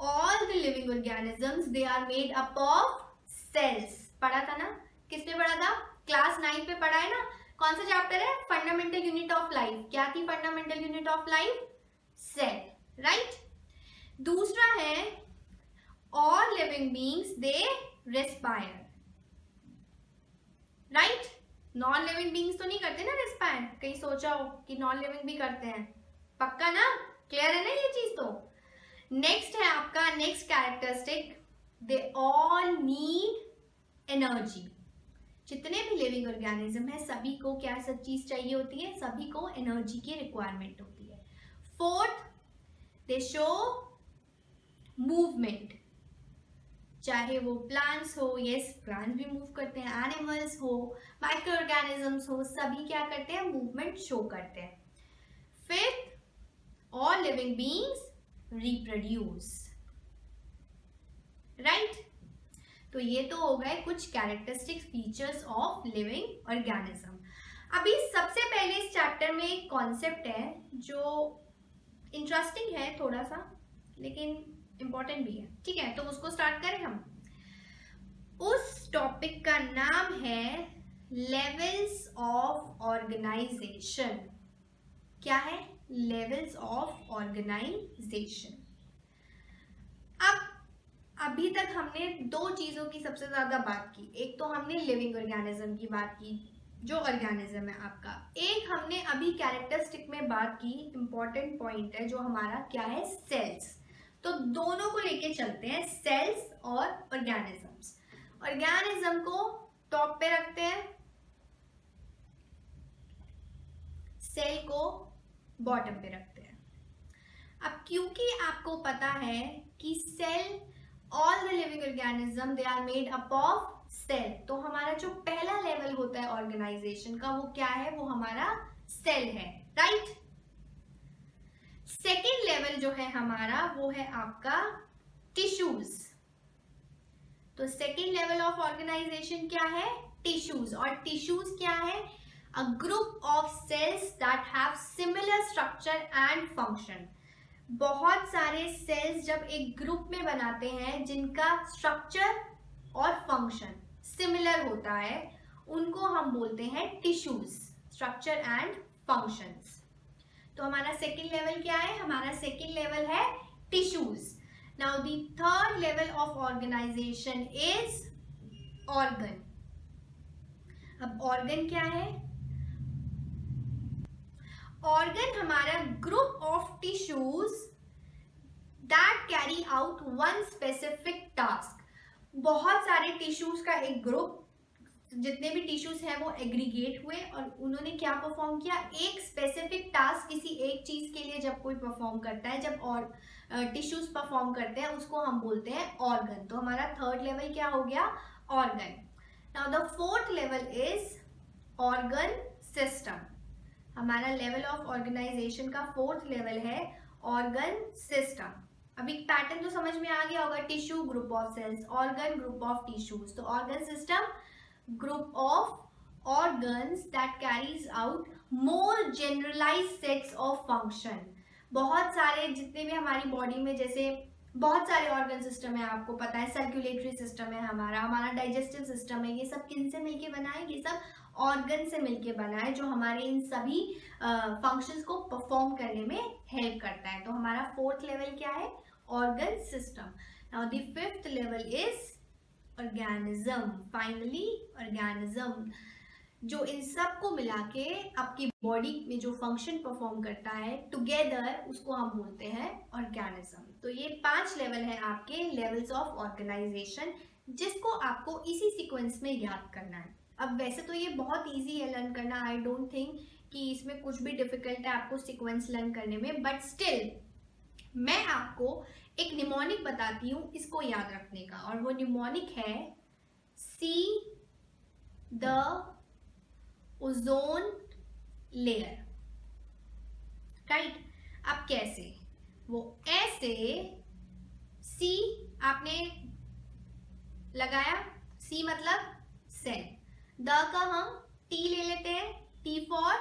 All the living organisms they are made up of cells. पढ़ा था ना, किसने पढ़ा था, क्लास 9 पे पढ़ा है ना। कौन सा चैप्टर है, फंडामेंटल यूनिट ऑफ लाइफ। क्या थी fundamental unit of life, cell, right. दूसरा है all living beings they respire, right. Non living beings तो नहीं करते ना रेस्पायर, कहीं सोचा हो कि नॉन लिविंग भी करते हैं, पक्का ना, क्लियर है ना ये चीज। तो नेक्स्ट है आपका next characteristic, they all need energy. जितने भी लिविंग ऑर्गेनिज्म है सभी को क्या सब चीज चाहिए होती है, सभी को एनर्जी की रिक्वायरमेंट होती है। फोर्थ, दे शो मूवमेंट। चाहे वो प्लांट्स हो, यस प्लांट्स भी मूव करते हैं, एनिमल्स हो, माइक्रो ऑर्गेनिजम्स हो, सभी क्या करते हैं, मूवमेंट शो करते हैं। Fifth, all living beings reproduce, right. तो ये तो हो गए कुछ characteristic features of living organism. अभी सबसे पहले इस चैप्टर में एक कॉन्सेप्ट है जो इंटरेस्टिंग है थोड़ा सा, लेकिन इंपॉर्टेंट भी है, ठीक है। तो उसको स्टार्ट करें हम। उस टॉपिक का नाम है लेवल्स ऑफ ऑर्गेनाइजेशन। क्या है, लेवल्स ऑफ ऑर्गेनाइजेशन। अब अभी तक हमने दो चीजों की सबसे ज्यादा बात की। एक तो हमने लिविंग ऑर्गेनिज्म की बात की, जो ऑर्गेनिज्म है आपका। एक हमने अभी कैरेक्टरिस्टिक में बात की, इंपॉर्टेंट पॉइंट है जो हमारा क्या है, सेल्स। तो दोनों को लेके चलते हैं, सेल्स और ऑर्गेनिजम्स। ऑर्गेनिज्म को टॉप पे रखते हैं, सेल को बॉटम पे रखते हैं। अब क्योंकि आपको पता है कि cell, all the living organism they are made up of cell, तो हमारा जो पहला लेवल होता है ऑर्गेनाइजेशन का वो क्या है, वो हमारा सेल है, राइट। सेकेंड लेवल जो है हमारा वो है आपका टिश्यूज। तो सेकेंड लेवल ऑफ ऑर्गेनाइजेशन क्या है, टिश्यूज। और टिश्यूज क्या है, a group of cells that have similar structure and function. बहुत सारे सेल्स जब एक ग्रुप में बनाते हैं जिनका स्ट्रक्चर और फंक्शन सिमिलर होता है, उनको हम बोलते हैं टिश्यूज, स्ट्रक्चर एंड फंक्शंस। तो हमारा सेकेंड लेवल क्या है, हमारा सेकेंड लेवल है tissues. Now the third level of organization is organ. अब ऑर्गन क्या है, ऑर्गन हमारा group of tissues that carry out one specific task. बहुत सारे टिश्यूज का एक ग्रुप, जितने भी टिश्यूज हैं वो एग्रीगेट हुए और उन्होंने क्या परफॉर्म किया, एक स्पेसिफिक टास्क किसी एक चीज के लिए जब कोई परफॉर्म करता है, जब और टिश्यूज परफॉर्म करते हैं, उसको हम बोलते हैं ऑर्गन। तो हमारा थर्ड लेवल क्या हो गया, organ. Now the fourth level is organ system. हमारा लेवल ऑफ ऑर्गेनाइजेशन का फोर्थ लेवल है ऑर्गन सिस्टम। अभी पैटर्न तो समझ में आ गया होगा, tissue group of cells, organ group of tissues. तो organ system group of organs that carries out more generalized sets of function। बहुत सारे जितने भी हमारी बॉडी में, जैसे बहुत सारे ऑर्गन सिस्टम है, आपको पता है सर्कुलेटरी सिस्टम है हमारा डाइजेस्टिव सिस्टम है, ये सब किन से मिलके बना है, ये सब ऑर्गन से मिलके बना है, जो हमारे इन सभी फंक्शंस को परफॉर्म करने में हेल्प करता है। तो हमारा फोर्थ लेवल क्या है, organ system. Now the fifth level is organism. Finally organism जो इन सब को मिला के आपकी बॉडी में जो फंक्शन परफॉर्म करता है टुगेदर, उसको हम बोलते हैं ऑर्गेनिज्म। तो ये 5 लेवल है आपके लेवल्स ऑफ ऑर्गेनाइजेशन, जिसको आपको इसी सीक्वेंस में याद करना है। अब वैसे तो ये बहुत इजी है लर्न करना, आई डोंट थिंक कि इसमें कुछ भी डिफिकल्ट है आपको सीक्वेंस लर्न करने में, बट स्टिल मैं आपको एक निमोनिक बताती हूँ इसको याद रखने का, और वो निमोनिक है see the ozone layer, right. अब कैसे, वो ऐसे सी आपने लगाया, सी मतलब सेल, द का हम टी ले लेते हैं, T for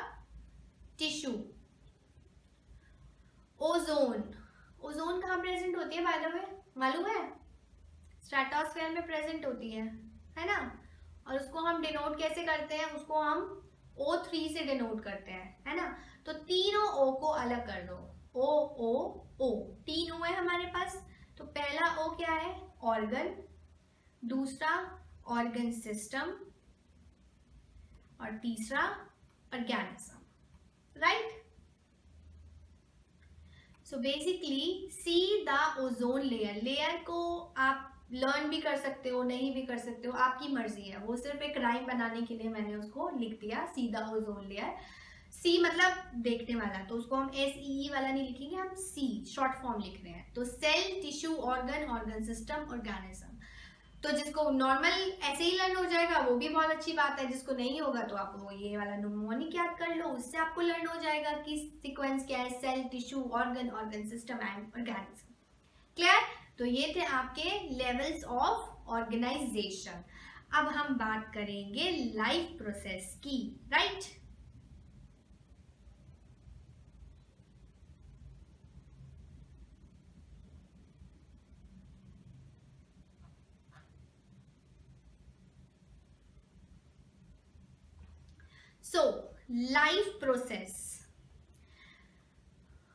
tissue. Ozone, ozone कहाँ प्रेजेंट होती है बाय द वे, मालूम है? स्ट्रेटोस्फेयर में प्रेजेंट होती है ना। और उसको हम डिनोट कैसे करते हैं, उसको हम O3 से डिनोट करते हैं, है ना। तो तीनों O को अलग कर दो, O O O, तीन O है हमारे पास। तो पहला O क्या है, ऑर्गन, दूसरा ऑर्गन सिस्टम, और तीसरा organism, right. So basically see the ozone layer, layer को आप लर्न भी कर सकते हो, नहीं भी कर सकते हो, आपकी मर्जी है। वो सिर्फ एक राइम बनाने के लिए मैंने उसको लिख दिया, सी द ओजोन लेयर। सी मतलब देखने वाला, तो उसको हम SEE वाला नहीं लिखेंगे, हम सी शॉर्ट फॉर्म लिख रहे हैं। तो cell, tissue, organ, organ system, organism. तो जिसको नॉर्मल ऐसे ही लर्न हो जाएगा वो भी बहुत अच्छी बात है, जिसको नहीं होगा तो आप वो ये वाला निमोनिक याद कर लो, उससे आपको लर्न हो जाएगा कि सीक्वेंस क्या है, cell, tissue, organ, organ system and organism. Clear? तो ये थे आपके लेवल्स ऑफ ऑर्गेनाइजेशन। अब हम बात करेंगे लाइफ प्रोसेस की, राइट। सो लाइफ प्रोसेस,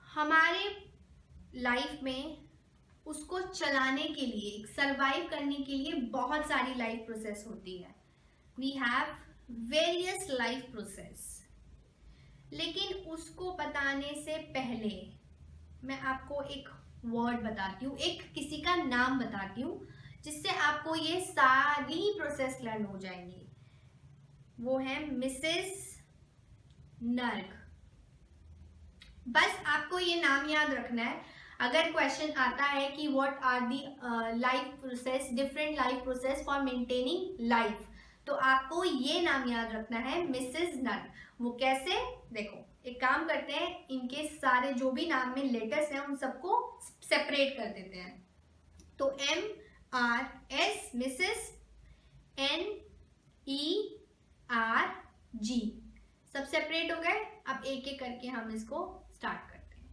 हमारे लाइफ में उसको चलाने के लिए, सरवाइव करने के लिए बहुत सारी लाइफ प्रोसेस होती है। We have various life process. लेकिन उसको बताने से पहले मैं आपको एक वर्ड बताती हूँ, एक किसी का नाम बताती हूँ, जिससे आपको ये सारी प्रोसेस लर्न हो जाएंगी। वो है मिसेस नर्ग। बस आपको ये नाम याद रखना है। अगर क्वेश्चन आता है कि what are the life process, different life process for maintaining life, तो आपको ये नाम याद रखना है, मिसेस नर्ग। वो कैसे, देखो एक काम करते हैं, इनके सारे जो भी नाम में लेटर्स हैं उन सबको सेपरेट कर देते हैं। तो MRS, मिसेस, NERG, सब सेपरेट हो गए। अब एक एक करके हम इसको स्टार्ट करते हैं।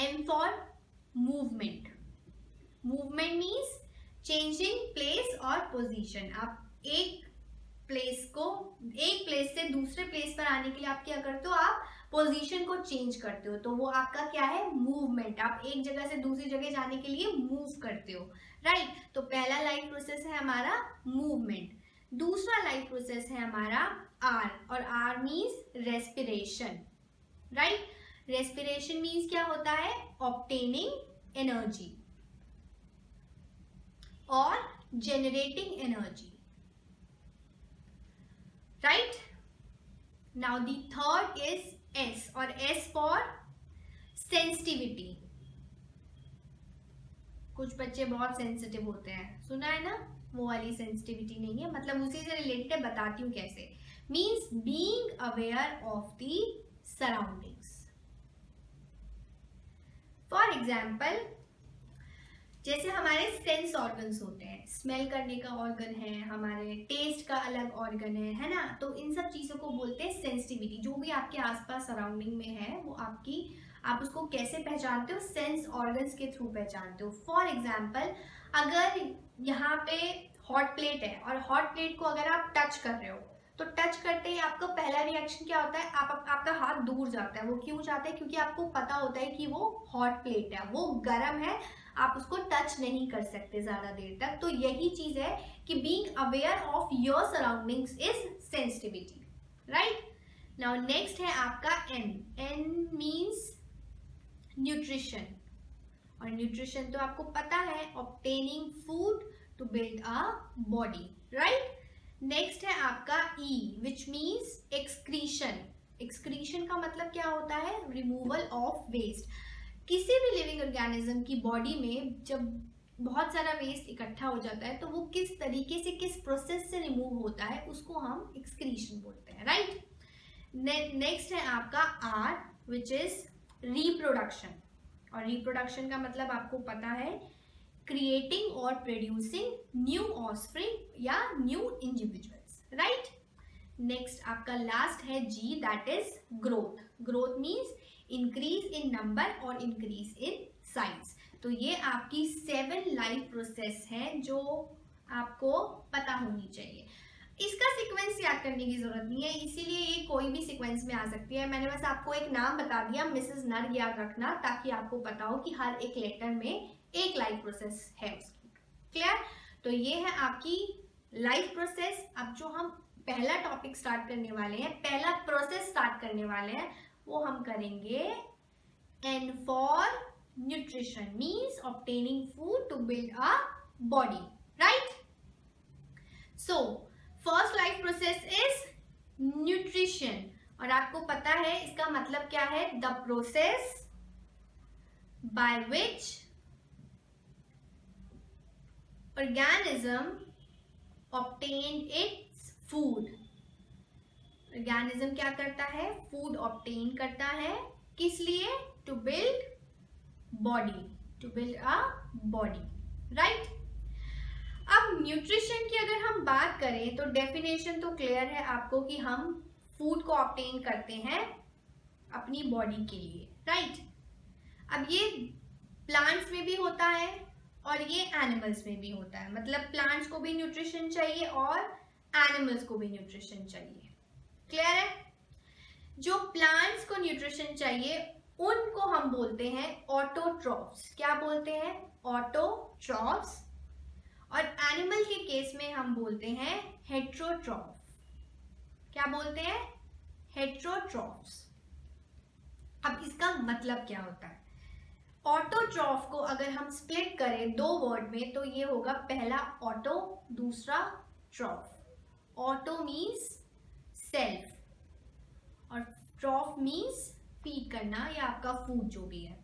M for movement, movement means changing place और पोजीशन। आप एक प्लेस से दूसरे प्लेस पर आने के लिए आप क्या करते हो, आप पोजीशन को चेंज करते हो, तो वो आपका क्या है, मूवमेंट। आप एक जगह से दूसरी जगह जाने के लिए मूव करते हो, राइट। तो पहला लाइफ प्रोसेस है हमारा मूवमेंट। दूसरा लाइफ प्रोसेस है हमारा R, और R means respiration, right. Respiration means क्या होता है, ऑब्टेनिंग एनर्जी और generating energy, right. Now the third is S, और S फॉर सेंसिटिविटी। कुछ बच्चे बहुत सेंसिटिव होते हैं, सुना है ना, वो वाली सेंसिटिविटी नहीं है, मतलब उसी से रिलेटेड है, बताती हूँ कैसे। Means being aware of the surroundings. For example, जैसे हमारे सेंस ऑर्गन्स होते हैं, स्मेल करने का ऑर्गन है, हमारे टेस्ट का अलग ऑर्गन है ना। तो इन सब चीज़ों को बोलते हैं सेंसिटिविटी। जो भी आपके आसपास सराउंडिंग में है वो आप उसको कैसे पहचानते हो, सेंस ऑर्गन्स के थ्रू पहचानते हो। फॉर एग्जाम्पल, अगर यहाँ पे हॉट प्लेट है और हॉट प्लेट को अगर आप टच कर रहे हो, तो टच करते ही आपका पहला रिएक्शन क्या होता है, आपका हाथ दूर जाता है। वो क्यों जाता है, क्योंकि आपको पता होता है कि वो हॉट प्लेट है, वो गर्म है, आप उसको टच नहीं कर सकते ज्यादा देर तक। तो यही चीज है कि being aware of your surroundings is sensitivity, right. Now next है आपका N मीन्स न्यूट्रिशन, और न्यूट्रिशन तो आपको पता है, obtaining food to build a body, right. Next है आपका E, which means excretion. Excretion का मतलब क्या होता है? Removal of waste. किसी भी लिविंग ऑर्गेनिज्म की बॉडी में जब बहुत सारा वेस्ट इकट्ठा हो जाता है तो वो किस तरीके से, किस प्रोसेस से रिमूव होता है, उसको हम एक्सक्रीशन बोलते हैं, राइट। नेक्स्ट है आपका आर, विच इज रिप्रोडक्शन। और रिप्रोडक्शन का मतलब आपको पता है, क्रिएटिंग और प्रोड्यूसिंग न्यू ऑफस्प्रिंग या न्यू इंडिविजुअल्स, राइट। नेक्स्ट आपका लास्ट है G, that is growth. Growth means increase in number और इंक्रीज इन साइज। तो ये आपकी 7 लाइफ प्रोसेस है जो आपको पता होनी चाहिए। इसका सीक्वेंस याद करने की जरूरत नहीं है, इसीलिए ये कोई भी सीक्वेंस में आ सकती है। मैंने बस आपको एक नाम बता दिया, मिसेस नर याद रखना, ताकि आपको पता हो कि हर एक लेटर में एक लाइफ प्रोसेस है उसकी। क्लियर? तो ये है आपकी लाइफ प्रोसेस। अब जो हम पहला टॉपिक स्टार्ट करने वाले हैं, पहला प्रोसेस स्टार्ट करने वाले हैं, वो हम करेंगे N for nutrition, means obtaining food to build a body, right. So first life process is nutrition, और आपको पता है इसका मतलब क्या है? The process by which organism obtain its food. Organism क्या करता है? फूड ऑब्टेन करता है, किस लिए? To build body, to build a body, right. अब न्यूट्रिशन की अगर हम बात करें तो डेफिनेशन तो क्लियर है आपको कि हम फूड को ऑब्टेन करते हैं अपनी बॉडी के लिए, राइट। अब ये प्लांट्स में भी होता है और ये एनिमल्स में भी होता है, मतलब प्लांट्स को भी न्यूट्रिशन चाहिए और एनिमल्स को भी न्यूट्रिशन चाहिए। क्लियर है? जो प्लांट्स को न्यूट्रिशन चाहिए उनको हम बोलते हैं ऑटोट्रॉफ्स। क्या बोलते हैं? ऑटोट्रॉफ्स। और एनिमल के केस में हम बोलते हैं हेट्रोट्रॉफ। क्या बोलते हैं? हेट्रोट्रॉफ्स। अब इसका मतलब क्या होता है? ऑटोट्रॉफ को अगर हम स्प्लिट करें दो वर्ड में तो ये होगा, पहला ऑटो, दूसरा ट्रॉफ। ऑटो मीन्स सेल्फ और ट्रॉफ मीन्स फीड करना या आपका फूड जो भी है।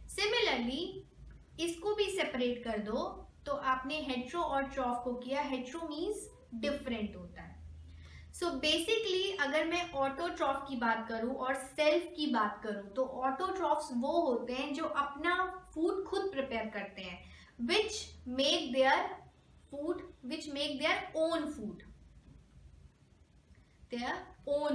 सिमिलरली इसको भी सेपरेट कर दो तो आपने हेट्रो और ट्रॉफ को किया। हेट्रो मीन्स डिफरेंट होता है। सो बेसिकली अगर मैं ऑटोट्रॉफ की बात करूं और सेल्फ की बात करूं तो ऑटोट्रॉफ्स वो होते हैं जो अपना फूड खुद प्रिपेयर करते हैं, विच मेक देयर ओन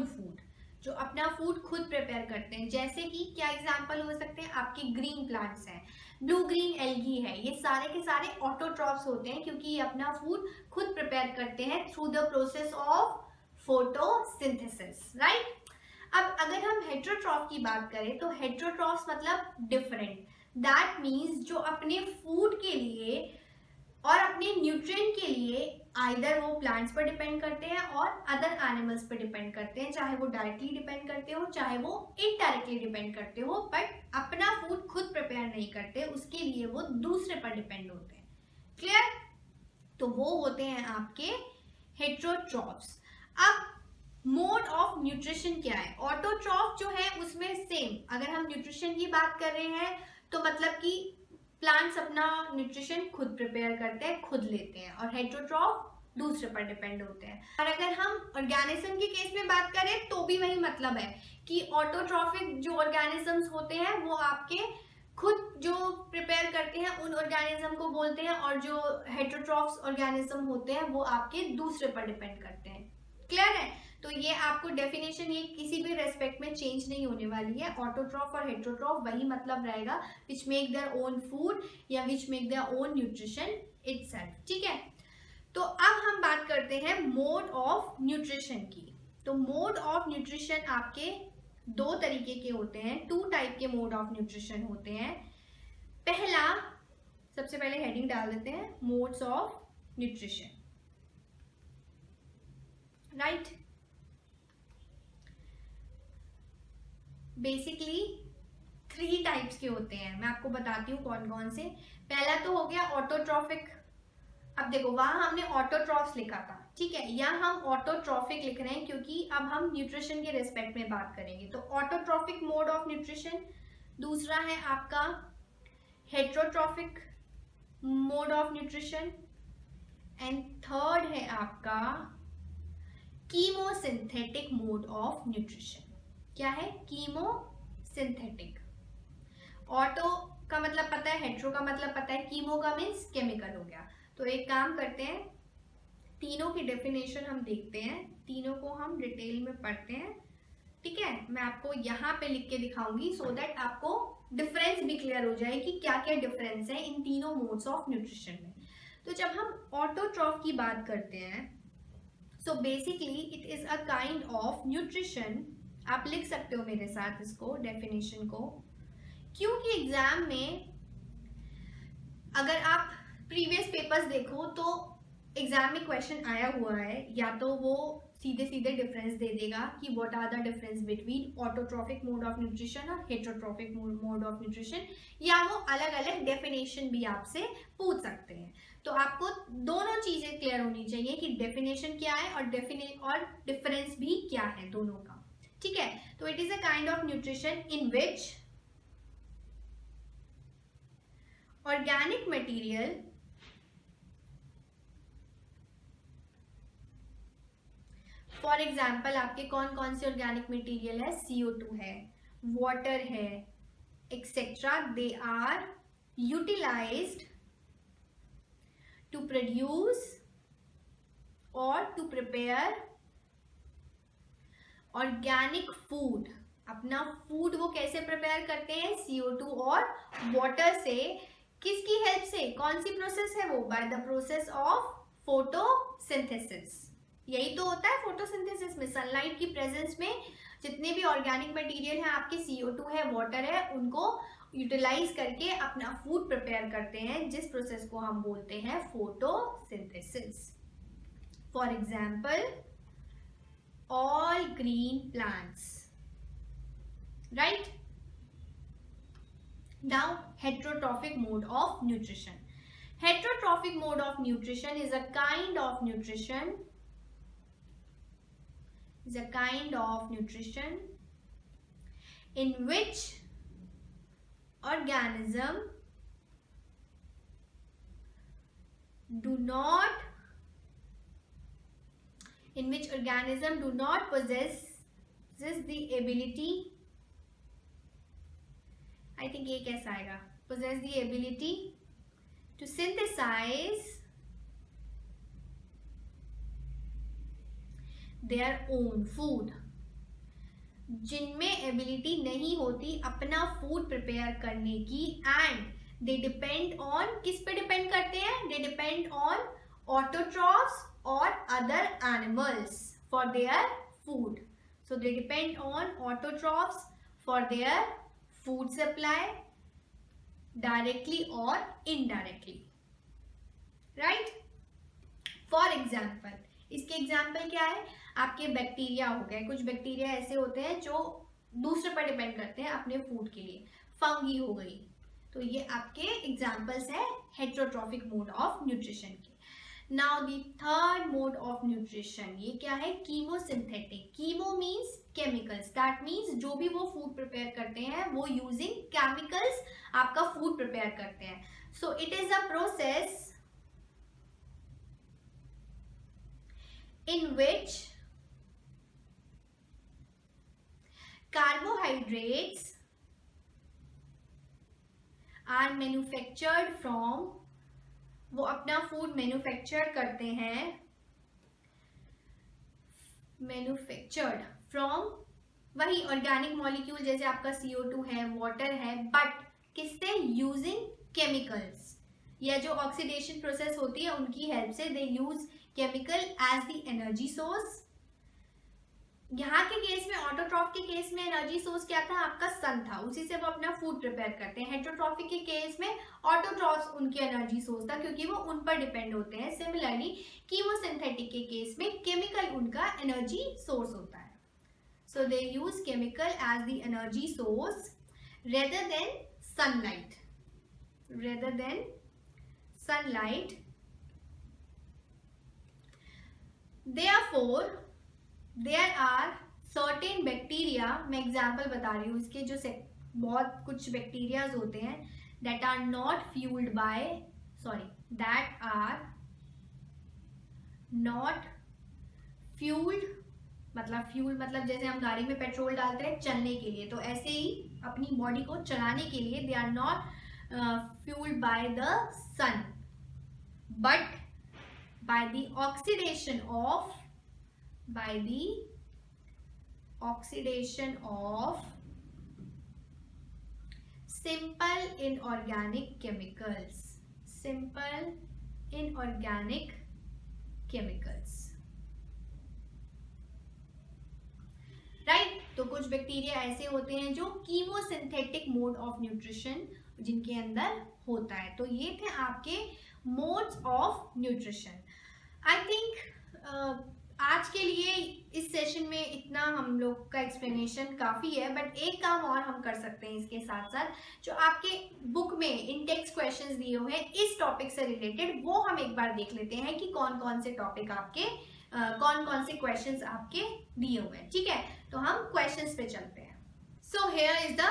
फूड, जो अपना फूड खुद प्रिपेयर करते हैं। जैसे कि क्या एग्जांपल हो सकते हैं? आपके ग्रीन प्लांट्स हैं, ब्लू ग्रीन एल्गी है, ये सारे के सारे ऑटोट्रॉफ्स होते हैं क्योंकि ये अपना फूड खुद प्रिपेयर करते हैं through the process of photosynthesis, right. अब अगर हम हेट्रोट्रॉफ की बात करें तो हेट्रोट्रॉफ्स मतलब डिफरेंट, दैट मीन्स जो अपने फूड के लिए और अपने न्यूट्रिएंट के लिए आइदर वो प्लांट्स पर डिपेंड करते हैं और अदर एनिमल्स पर डिपेंड करते हैं, चाहे वो डायरेक्टली डिपेंड करते हो चाहे वो इनडायरेक्टली डिपेंड करते हो, बट अपना फूड खुद प्रिपेयर नहीं करते, उसके लिए वो दूसरे पर डिपेंड होते हैं। क्लियर? तो वो होते हैं आपके हेट्रोट्रॉफ्स। अब मोड ऑफ न्यूट्रिशन क्या है? ऑटोट्रॉफ जो है उसमें सेम, अगर हम न्यूट्रिशन की बात कर रहे हैं तो मतलब कि प्लांट्स अपना न्यूट्रिशन खुद प्रिपेयर करते हैं, खुद लेते हैं, और हेट्रोट्रॉफ दूसरे पर डिपेंड होते हैं। और अगर हम ऑर्गेनिज्म के केस में बात करें तो भी वही मतलब है कि ऑटोट्रॉफिक जो ऑर्गेनिजम्स होते हैं वो आपके खुद जो प्रिपेयर करते हैं उन ऑर्गेनिज्म को बोलते हैं, और जो हेट्रोट्रॉफ्स ऑर्गेनिज्म होते हैं वो आपके दूसरे पर डिपेंड करते हैं। क्लियर है? तो ये आपको डेफिनेशन ये किसी भी रेस्पेक्ट में चेंज नहीं होने वाली है। ऑटोट्रॉफ और हेट्रोट्रॉफ वही मतलब रहेगा, which make their own food या which make their own nutrition itself. ठीक है, तो अब हम बात करते हैं मोड ऑफ न्यूट्रिशन की। तो मोड ऑफ न्यूट्रिशन आपके दो तरीके के होते हैं, 2 टाइप के मोड ऑफ न्यूट्रिशन होते हैं। पहला, सबसे पहले हेडिंग डाल देते हैं, modes of nutrition, right. Basically 3 types के होते हैं, मैं आपको बताती हूँ कौन कौन से। पहला तो हो गया ऑटोट्रॉफिक। अब देखो वहां हमने ऑटोट्रॉफ्स लिखा था, ठीक है, या हम ऑटोट्रॉफिक लिख रहे हैं क्योंकि अब हम न्यूट्रिशन के रिस्पेक्ट में बात करेंगे। तो ऑटोट्रॉफिक मोड ऑफ न्यूट्रिशन, दूसरा है आपका heterotrophic mode of nutrition, and third है आपका कीमोसिंथेटिक मोड ऑफ न्यूट्रिशन। क्या है? कीमोसिंथेटिक। ऑटो का मतलब पता है, हेट्रो का मतलब पता है, कीमो का मीन्स केमिकल हो गया। तो एक काम करते हैं, तीनों की डेफिनेशन हम देखते हैं, तीनों को हम डिटेल में पढ़ते हैं। ठीक है, मैं आपको यहाँ पे लिख के दिखाऊंगी सो दैट आपको डिफरेंस भी क्लियर हो जाए कि क्या क्या डिफरेंस है इन तीनों मोड्स ऑफ न्यूट्रिशन में। तो जब हम ऑटोट्रॉफ की बात करते हैं, so basically it is a kind of nutrition, आप लिख सकते हो मेरे साथ इसको, डेफिनेशन को, क्योंकि एग्जाम में अगर आप प्रीवियस पेपर्स देखो तो एग्जाम में क्वेश्चन आया हुआ है, या तो वो सीधे सीधे डिफरेंस दे देगा कि what are the difference between autotrophic mode of nutrition और हेट्रोट्रॉफिक मोड ऑफ न्यूट्रिशन, या वो अलग अलग डेफिनेशन भी आपसे पूछ सकते हैं। तो आपको दोनों चीजें क्लियर होनी चाहिए कि डेफिनेशन क्या है और डिफरेंस भी क्या है दोनों का। ठीक है, तो it is a kind of nutrition in which organic material for example आपके कौन कौन से ऑर्गेनिक मटेरियल है, CO2 है, वाटर है, etcetera, they are utilized to produce और टू प्रिपेयर ऑर्गेनिक फूड। अपना फूड वो कैसे प्रिपेयर करते हैं? CO2 और वाटर से। किसकी हेल्प से? कौन सी प्रोसेस है वो? By the process of photosynthesis. यही तो होता है फोटोसिंथेसिस में, सनलाइट की प्रेजेंस में जितने भी ऑर्गेनिक मटेरियल है आपके, CO2 है, वाटर है, उनको यूटिलाइज करके अपना फूड प्रिपेयर करते हैं, जिस प्रोसेस को हम बोलते हैं photosynthesis. For example all green plants, right? Now heterotrophic mode of nutrition. Heterotrophic mode of nutrition is a kind of nutrition in which organism do not possess the ability, I think ये कैसा आएगा, possess the ability to synthesize their own food, जिनमें ability नहीं होती अपना food prepare करने की, and they depend on, किस पे डिपेंड करते हैं? They depend on autotrophs or other animals for their food. So they depend on autotrophs for their food supply directly or indirectly, right? For example, इसके example क्या है? आपके bacteria हो गए, कुछ बैक्टीरिया ऐसे होते हैं जो दूसरे पर डिपेंड करते हैं अपने फूड के लिए, फंगी हो गई। तो ये आपके एग्जाम्पल्स है हेट्रोट्रॉफिक मोड ऑफ न्यूट्रिशन के। Now the third mode of nutrition, ये क्या है? Chemosynthetic. Chemo means chemicals, that means जो भी वो फूड प्रिपेयर करते हैं वो यूजिंग केमिकल्स आपका फूड प्रिपेयर करते हैं। So it is a process in which carbohydrates are manufactured from, वो अपना फूड मैन्युफैक्चर करते हैं, मैन्युफैक्चर्ड फ्रॉम वही ऑर्गेनिक मॉलिक्यूल, जैसे आपका CO2 है, वाटर है, बट किससे? यूजिंग केमिकल्स, या जो ऑक्सीडेशन प्रोसेस होती है उनकी हेल्प से। They use chemical as the energy source. यहाँ के केस में, ऑटोट्रॉफ के केस में एनर्जी सोर्स क्या था? आपका सन था, उसी से वो अपना फूड प्रिपेयर करते हैं। हेट्रोट्रॉफिक के केस में ऑटोट्रॉफ्स उनकी एनर्जी सोर्स था, क्योंकि वो उन पर डिपेंड होते हैं। सिमिलरली कीमोसिंथेटिक के केस में केमिकल उनका एनर्जी सोर्स होता है। So they use chemical as the energy source rather than sunlight, Therefore, there are certain bacteria, मैं एग्जाम्पल बता रही हूँ इसके, जो बहुत कुछ बैक्टीरियाज होते हैं that are not fueled by, that are not fueled, मतलब फ्यूल मतलब जैसे हम गाड़ी में पेट्रोल डालते हैं चलने के लिए, तो ऐसे ही अपनी बॉडी को चलाने के लिए they are not fueled by the sun but by the oxidation of simple inorganic chemicals, राइट। तो कुछ बैक्टीरिया ऐसे होते हैं जो कीमोसिंथेटिक मोड ऑफ न्यूट्रिशन जिनके अंदर होता है। तो ये थे आपके modes of nutrition. I think आज के लिए इस सेशन में इतना हम लोग का एक्सप्लेनेशन काफ़ी है, बट एक काम और हम कर सकते हैं इसके साथ साथ, जो आपके बुक में इंडेक्स क्वेश्चंस दिए हुए हैं इस टॉपिक से रिलेटेड, वो हम एक बार देख लेते हैं कि कौन कौन से टॉपिक आपके कौन कौन से क्वेश्चंस आपके दिए हुए हैं। ठीक है, तो हम क्वेश्चंस पे चलते हैं। So here is the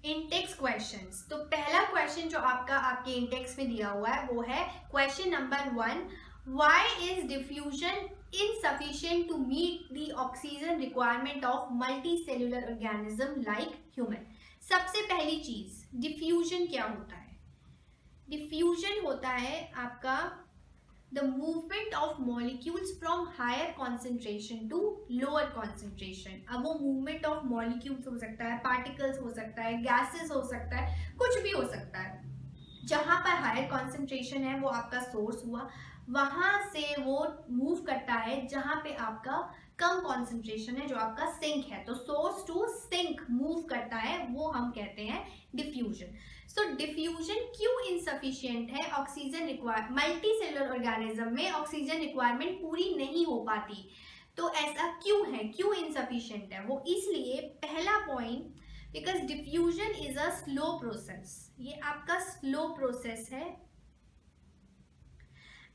index questions. तो पहला क्वेश्चन जो आपके इंडेक्स में दिया हुआ है वो है question number 1, why is diffusion insufficient to meet the oxygen requirement of multicellular organism like human? सबसे पहली चीज, डिफ्यूजन क्या होता है? डिफ्यूजन होता है आपका the movement of molecules from higher concentration to lower concentration। अब वो movement of molecules हो सकता है, particles हो सकता है, gases हो सकता है, कुछ भी हो सकता है। जहाँ पर हायर कॉन्सेंट्रेशन है वो आपका सोर्स हुआ, वहां से वो मूव करता है जहां पे आपका कम कॉन्सेंट्रेशन है जो आपका सिंक है, तो सोर्स टू सिंक मूव करता है, वो हम कहते हैं डिफ्यूजन। सो डिफ्यूजन क्यों इनसफिशिएंट है? ऑक्सीजन मल्टी सेलुलर ऑर्गेनिज्म में ऑक्सीजन रिक्वायरमेंट पूरी नहीं हो पाती, तो ऐसा क्यों है, क्यों इनसफिशिएंट है? वो इसलिए, पहला point, because diffusion is a slow process, ये आपका स्लो प्रोसेस है।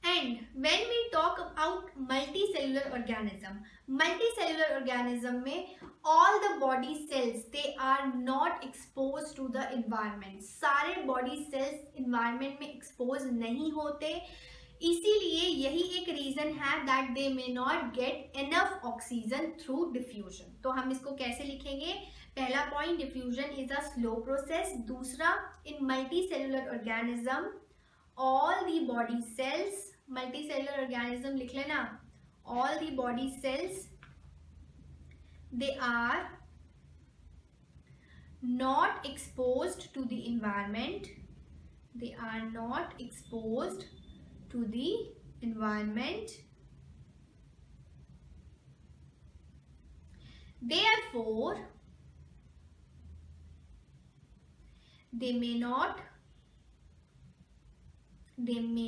And when we talk about multicellular organism में all the body cells they are not expose to the environment, सारे बॉडी सेल्स इन्वायरमेंट में एक्सपोज नहीं होते, इसीलिए यही एक रीजन है that they may not get enough oxygen through diffusion. तो हम इसको कैसे लिखेंगे? पहला point, diffusion is a slow process. दूसरा, इन multicellular organism all the body cells, multicellular organism लिख लेना, all the body cells they are not exposed to the environment, they are not exposed to the environment, therefore they may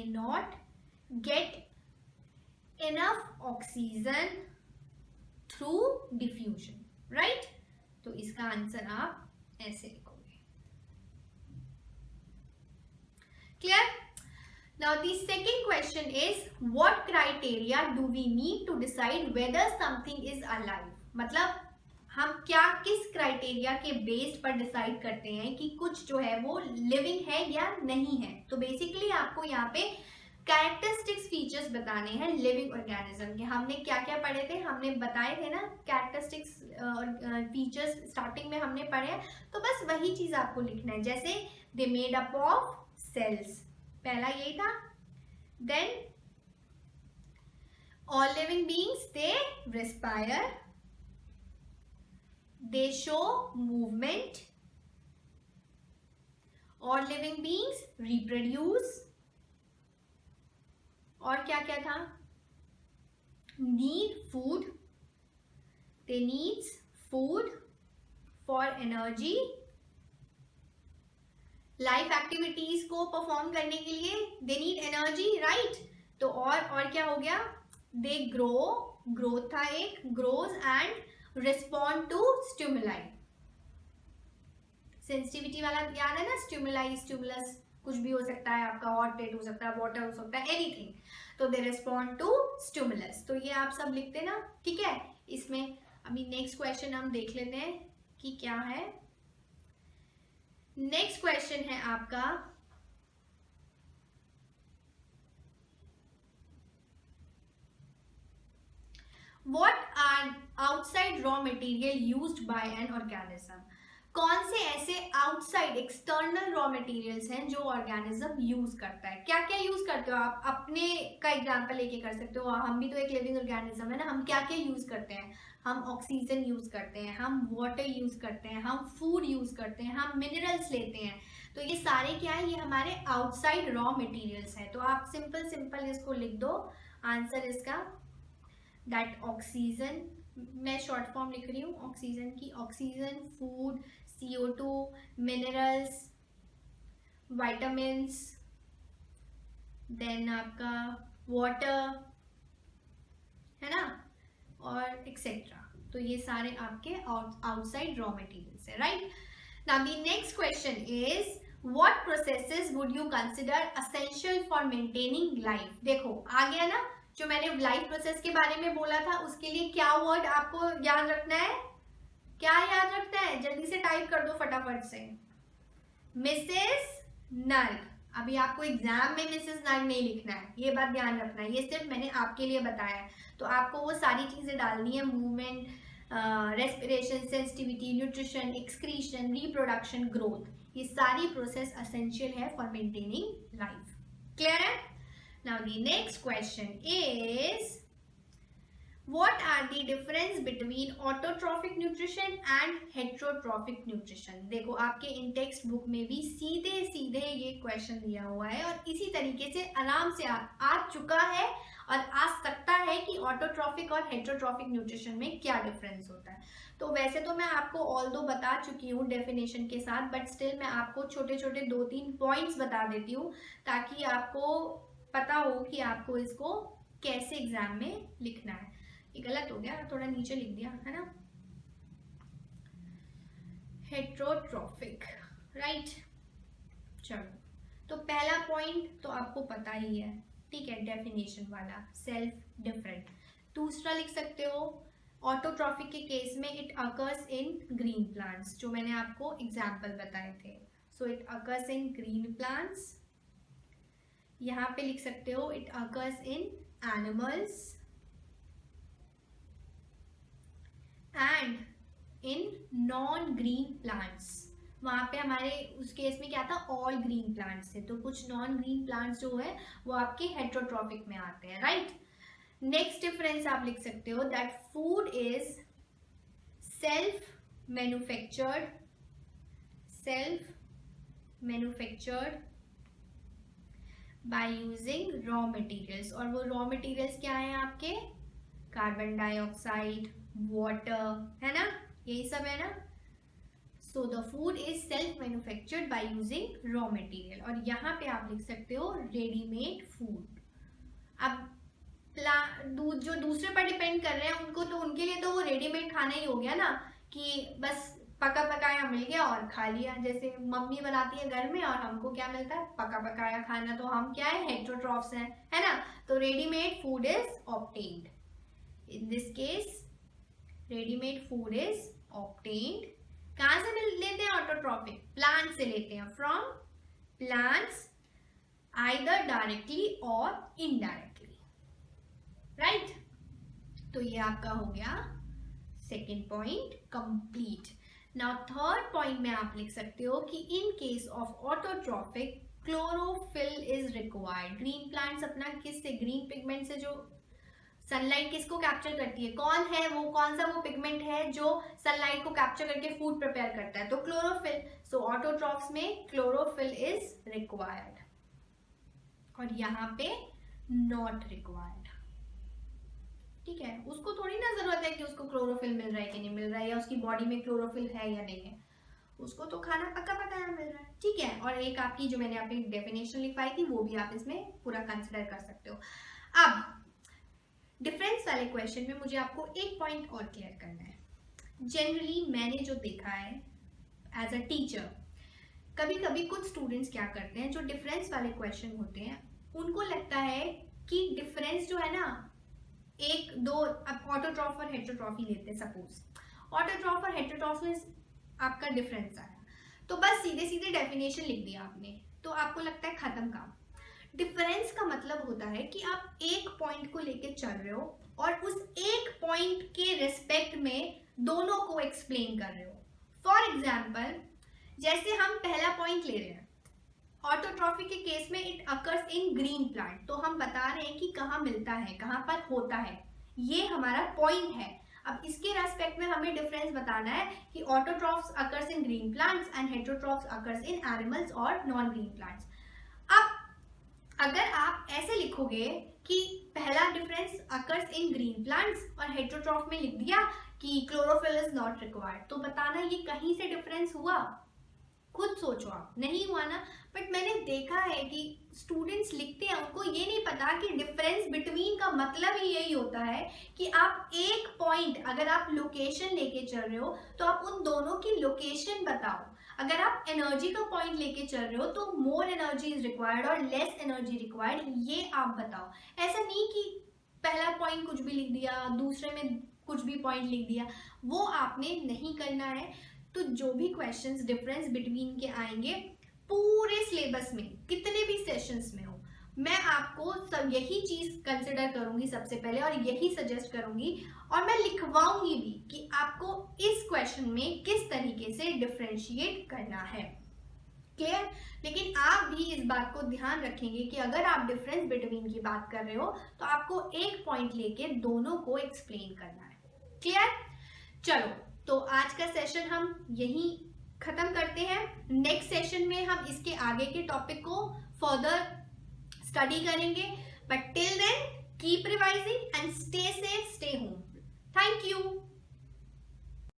not get enough oxygen through diffusion, right? तो इसका answer आप ऐसे लिखोगे। Clear? Now the second question is, what criteria do we need to decide whether something is alive? मतलब हम किस criteria के based पर डिसाइड करते हैं कि कुछ जो है वो लिविंग है या नहीं है? तो बेसिकली आपको यहाँ पे कैरेक्टरिस्टिक्स फीचर्स बताने हैं लिविंग ऑर्गेनिज्म के। हमने क्या क्या पढ़े थे? हमने बताए थे ना कैरेक्टरिस्टिक्स फीचर्स, स्टार्टिंग में हमने पढ़े हैं, तो बस वही चीज आपको लिखना है। जैसे they made up of cells, पहला यही था। Then all living beings they respire, they show movement, all living beings reproduce, और क्या क्या था? need food, they needs food for energy, life activities को परफॉर्म करने के लिए they need energy, right? तो और क्या हो गया? they grow, ग्रोथ था एक, grows and respond to stimuli, sensitivity वाला याद है ना, स्टिमुलाई स्टिमुलस, कुछ भी हो सकता है, आपका हॉट प्लेट हो सकता है, वाटर हो सकता है, एनीथिंग, तो दे रिस्पॉन्ड टू स्टिमुलस। तो ये आप सब लिखते ना, ठीक है। इसमें अभी नेक्स्ट क्वेश्चन हम देख लेते हैं कि क्या है। नेक्स्ट क्वेश्चन है आपका, what are outside raw material used by an organism. कौन से ऐसे आउटसाइड एक्सटर्नल रॉ मटेरियल्स हैं जो ऑर्गेनिज्म यूज करता है। क्या क्या यूज करते हो आप, अपने का एग्जांपल लेके कर सकते हो। हम भी तो एक लिविंग ऑर्गेनिज्म है ना, हम क्या क्या यूज करते हैं। हम ऑक्सीजन यूज करते हैं, हम वाटर यूज करते हैं, हम फूड यूज करते हैं, हम मिनरल्स लेते हैं। तो ये सारे क्या है, ये हमारे आउटसाइड रॉ मटेरियल्स हैं। तो आप सिंपल सिंपल इसको लिख दो, आंसर इसका दैट ऑक्सीजन, मैं शॉर्ट फॉर्म लिख रही हूँ ऑक्सीजन की, oxygen, food, CO2, minerals, vitamins, then आपका वाटर, है ना, और एक्सेट्रा। तो ये सारे आपके आउटसाइड रॉ मटेरियल्स है, right. Now the next question is what processes would you consider essential for maintaining life. देखो आ गया ना, जो मैंने लाइफ प्रोसेस के बारे में बोला था, उसके लिए क्या वर्ड आपको याद रखना है, क्या याद रखना है, जल्दी से टाइप कर दो फटाफट से, मिसेस नर्ग। अभी आपको एग्जाम में मिसेस नर्ग नहीं लिखना है, ये बात ध्यान रखना है, ये सिर्फ मैंने आपके लिए बताया है। तो आपको वो सारी चीजें डालनी है, movement, respiration, sensitivity, nutrition, excretion, reproduction, growth, ये सारी प्रोसेस एसेंशियल है फॉर मेंटेनिंग लाइफ। क्लियर है। Now the next question is what are the difference between autotrophic nutrition and heterotrophic nutrition। देखो आपके इन टेक्स्ट बुक में भी सीधे सीधे ये क्वेश्चन दिया हुआ है और इसी तरीके से आराम से आ चुका है और आ सकता है कि ऑटोट्रॉफिक और हेटरोट्रॉफिक न्यूट्रिशन में क्या डिफरेंस होता है। तो वैसे तो मैं आपको ऑल दो बता चुकी हूँ डेफिनेशन के साथ, बट स्टिल मैं आपको छोटे छोटे 2-3 पॉइंट्स बता देती हूँ ताकि आपको पता हो कि आपको इसको कैसे एग्जाम में लिखना है। ये गलत हो गया, थोड़ा नीचे लिख दिया है ना, हेट्रोट्रॉफिक, राइट। चलो तो पहला पॉइंट तो आपको पता ही है, ठीक है, डेफिनेशन वाला, सेल्फ डिफरेंट। दूसरा लिख सकते हो ऑटोट्रॉफिक के केस में it occurs in green plants, जो मैंने आपको एग्जाम्पल बताए थे। So it occurs in green plants. यहाँ पे लिख सकते हो it occurs in animals and in non green plants. वहां पे हमारे उस केस में क्या था, ऑल ग्रीन प्लांट्स थे, तो कुछ नॉन ग्रीन प्लांट्स जो है वो आपके हेट्रोट्रॉफिक में आते हैं, राइट। नेक्स्ट डिफरेंस आप लिख सकते हो that food is self manufactured by using raw materials. और वो रॉ मटेरियल्स क्या हैं आपके, कार्बन डाइऑक्साइड, वाटर, है ना, यही सब है ना। So the food is self manufactured by using raw material. और यहाँ पे आप लिख सकते हो रेडीमेड फूड। अब जो दूसरे पर डिपेंड कर रहे हैं उनको, तो उनके लिए तो वो रेडीमेड खाना ही हो गया ना, कि बस पका पकाया मिल गया और खा लिया। जैसे मम्मी बनाती है घर में और हमको क्या मिलता है, पका पकाया खाना, तो हम क्या है, हेट्रोट्रॉफ्स हैं, है ना। तो readymade food is obtained. In this case readymade food is obtained. कहाँ से लेते हैं ऑटोट्रॉफिक, प्लांट से लेते हैं, फ्रॉम प्लांट्स आइदर डायरेक्टली और इनडायरेक्टली, राइट। तो ये आपका हो गया second point complete. Now third point में आप लिख सकते हो कि in case of autotrophic chlorophyll is required. Green plants अपना किससे, ग्रीन पिगमेंट से, जो सनलाइट किसको कैप्चर करती है, कौन है वो, कौन सा वो पिगमेंट है जो सनलाइट को कैप्चर करके फूड प्रिपेयर करता है, तो क्लोरोफिल। सो ऑटोट्रॉफ्स में क्लोरोफिल इज रिक्वायर्ड और यहाँ पे नॉट रिक्वायर्ड, ठीक है। उसको थोड़ी ना जरूरत है कि उसको क्लोरोफिल मिल रहा है कि नहीं मिल रहा है, या उसकी बॉडी में क्लोरोफिल है या नहीं है, उसको तो खाना पका पकाया मिल रहा है, ठीक है। और एक आपकी जो मैंने आपकी डेफिनेशन लिखवाई थी वो भी आप इसमें पूरा कंसिडर कर सकते हो। अब डिफरेंस वाले क्वेश्चन में मुझे आपको एक पॉइंट और क्लियर करना है। जनरली मैंने जो देखा है एज अ टीचर, कभी कभी कुछ स्टूडेंट्स क्या करते हैं, जो डिफरेंस वाले क्वेश्चन होते हैं उनको लगता है कि डिफरेंस जो है ना, एक दो, अब ऑटोट्रॉफ और हेटेरोट्रॉफी लेते हैं, सपोज ऑटोट्रॉफ और हेटेरोट्रॉफ में आपका डिफरेंस आया, तो बस सीधे सीधे डेफिनेशन लिख दिया आपने, तो आपको लगता है खत्म काम। डिफरेंस का मतलब होता है कि आप एक पॉइंट को लेके चल रहे हो और उस एक पॉइंट के रिस्पेक्ट में दोनों को एक्सप्लेन कर रहे हो। फॉर एग्जाम्पल, जैसे हम पहला पॉइंट ले रहे हैं, ऑटोट्रॉफी के केस में it occurs in green plant, तो हम बता रहे हैं कि कहाँ मिलता है, कहाँ पर होता है, ये हमारा पॉइंट है। अब इसके रेस्पेक्ट में हमें डिफरेंस बताना है कि autotrophs occurs in green plants and heterotrophs occurs in animals और नॉन ग्रीन प्लांट्स। अब अगर आप ऐसे लिखोगे कि पहला difference occurs in green plants और हेटेरोट्रॉफ में लिख दिया कि क्लोरोफिल इज नॉट रिक्वायर्ड, तो बताना ये कहीं से डिफरेंस हुआ? खुद सोचो आप, नहीं हुआ ना। बट मैंने देखा है कि स्टूडेंट्स लिखते हैं, उनको ये नहीं पता कि डिफरेंस बिटवीन का मतलब ही यही होता है कि आप एक पॉइंट, अगर आप लोकेशन लेके चल रहे हो तो आप उन दोनों की लोकेशन बताओ। अगर आप एनर्जी का पॉइंट लेके चल रहे हो तो मोर एनर्जी इज रिक्वायर्ड और लेस एनर्जी रिक्वायर्ड, ये आप बताओ। ऐसा नहीं कि पहला पॉइंट कुछ भी लिख दिया, दूसरे में कुछ भी पॉइंट लिख दिया, वो आपने नहीं करना है। तो जो भी क्वेश्चंस डिफरेंस बिटवीन के आएंगे पूरे सिलेबस में, कितने भी सेशंस में हो, मैं आपको सब यही चीज कंसिडर करूंगी सबसे पहले और यही सजेस्ट करूंगी, और मैं लिखवाऊंगी भी कि आपको इस क्वेश्चन में किस तरीके से डिफरेंशिएट करना है। क्लियर? लेकिन आप भी इस बात को ध्यान रखेंगे कि अगर आप डिफरेंस बिटवीन की बात कर रहे हो तो आपको एक पॉइंट लेके दोनों को एक्सप्लेन करना है। क्लियर? चलो, तो आज का सेशन हम यहीं खत्म करते हैं। नेक्स्ट सेशन में हम इसके आगे के टॉपिक को फर्दर स्टडी करेंगे, but till then keep revising and stay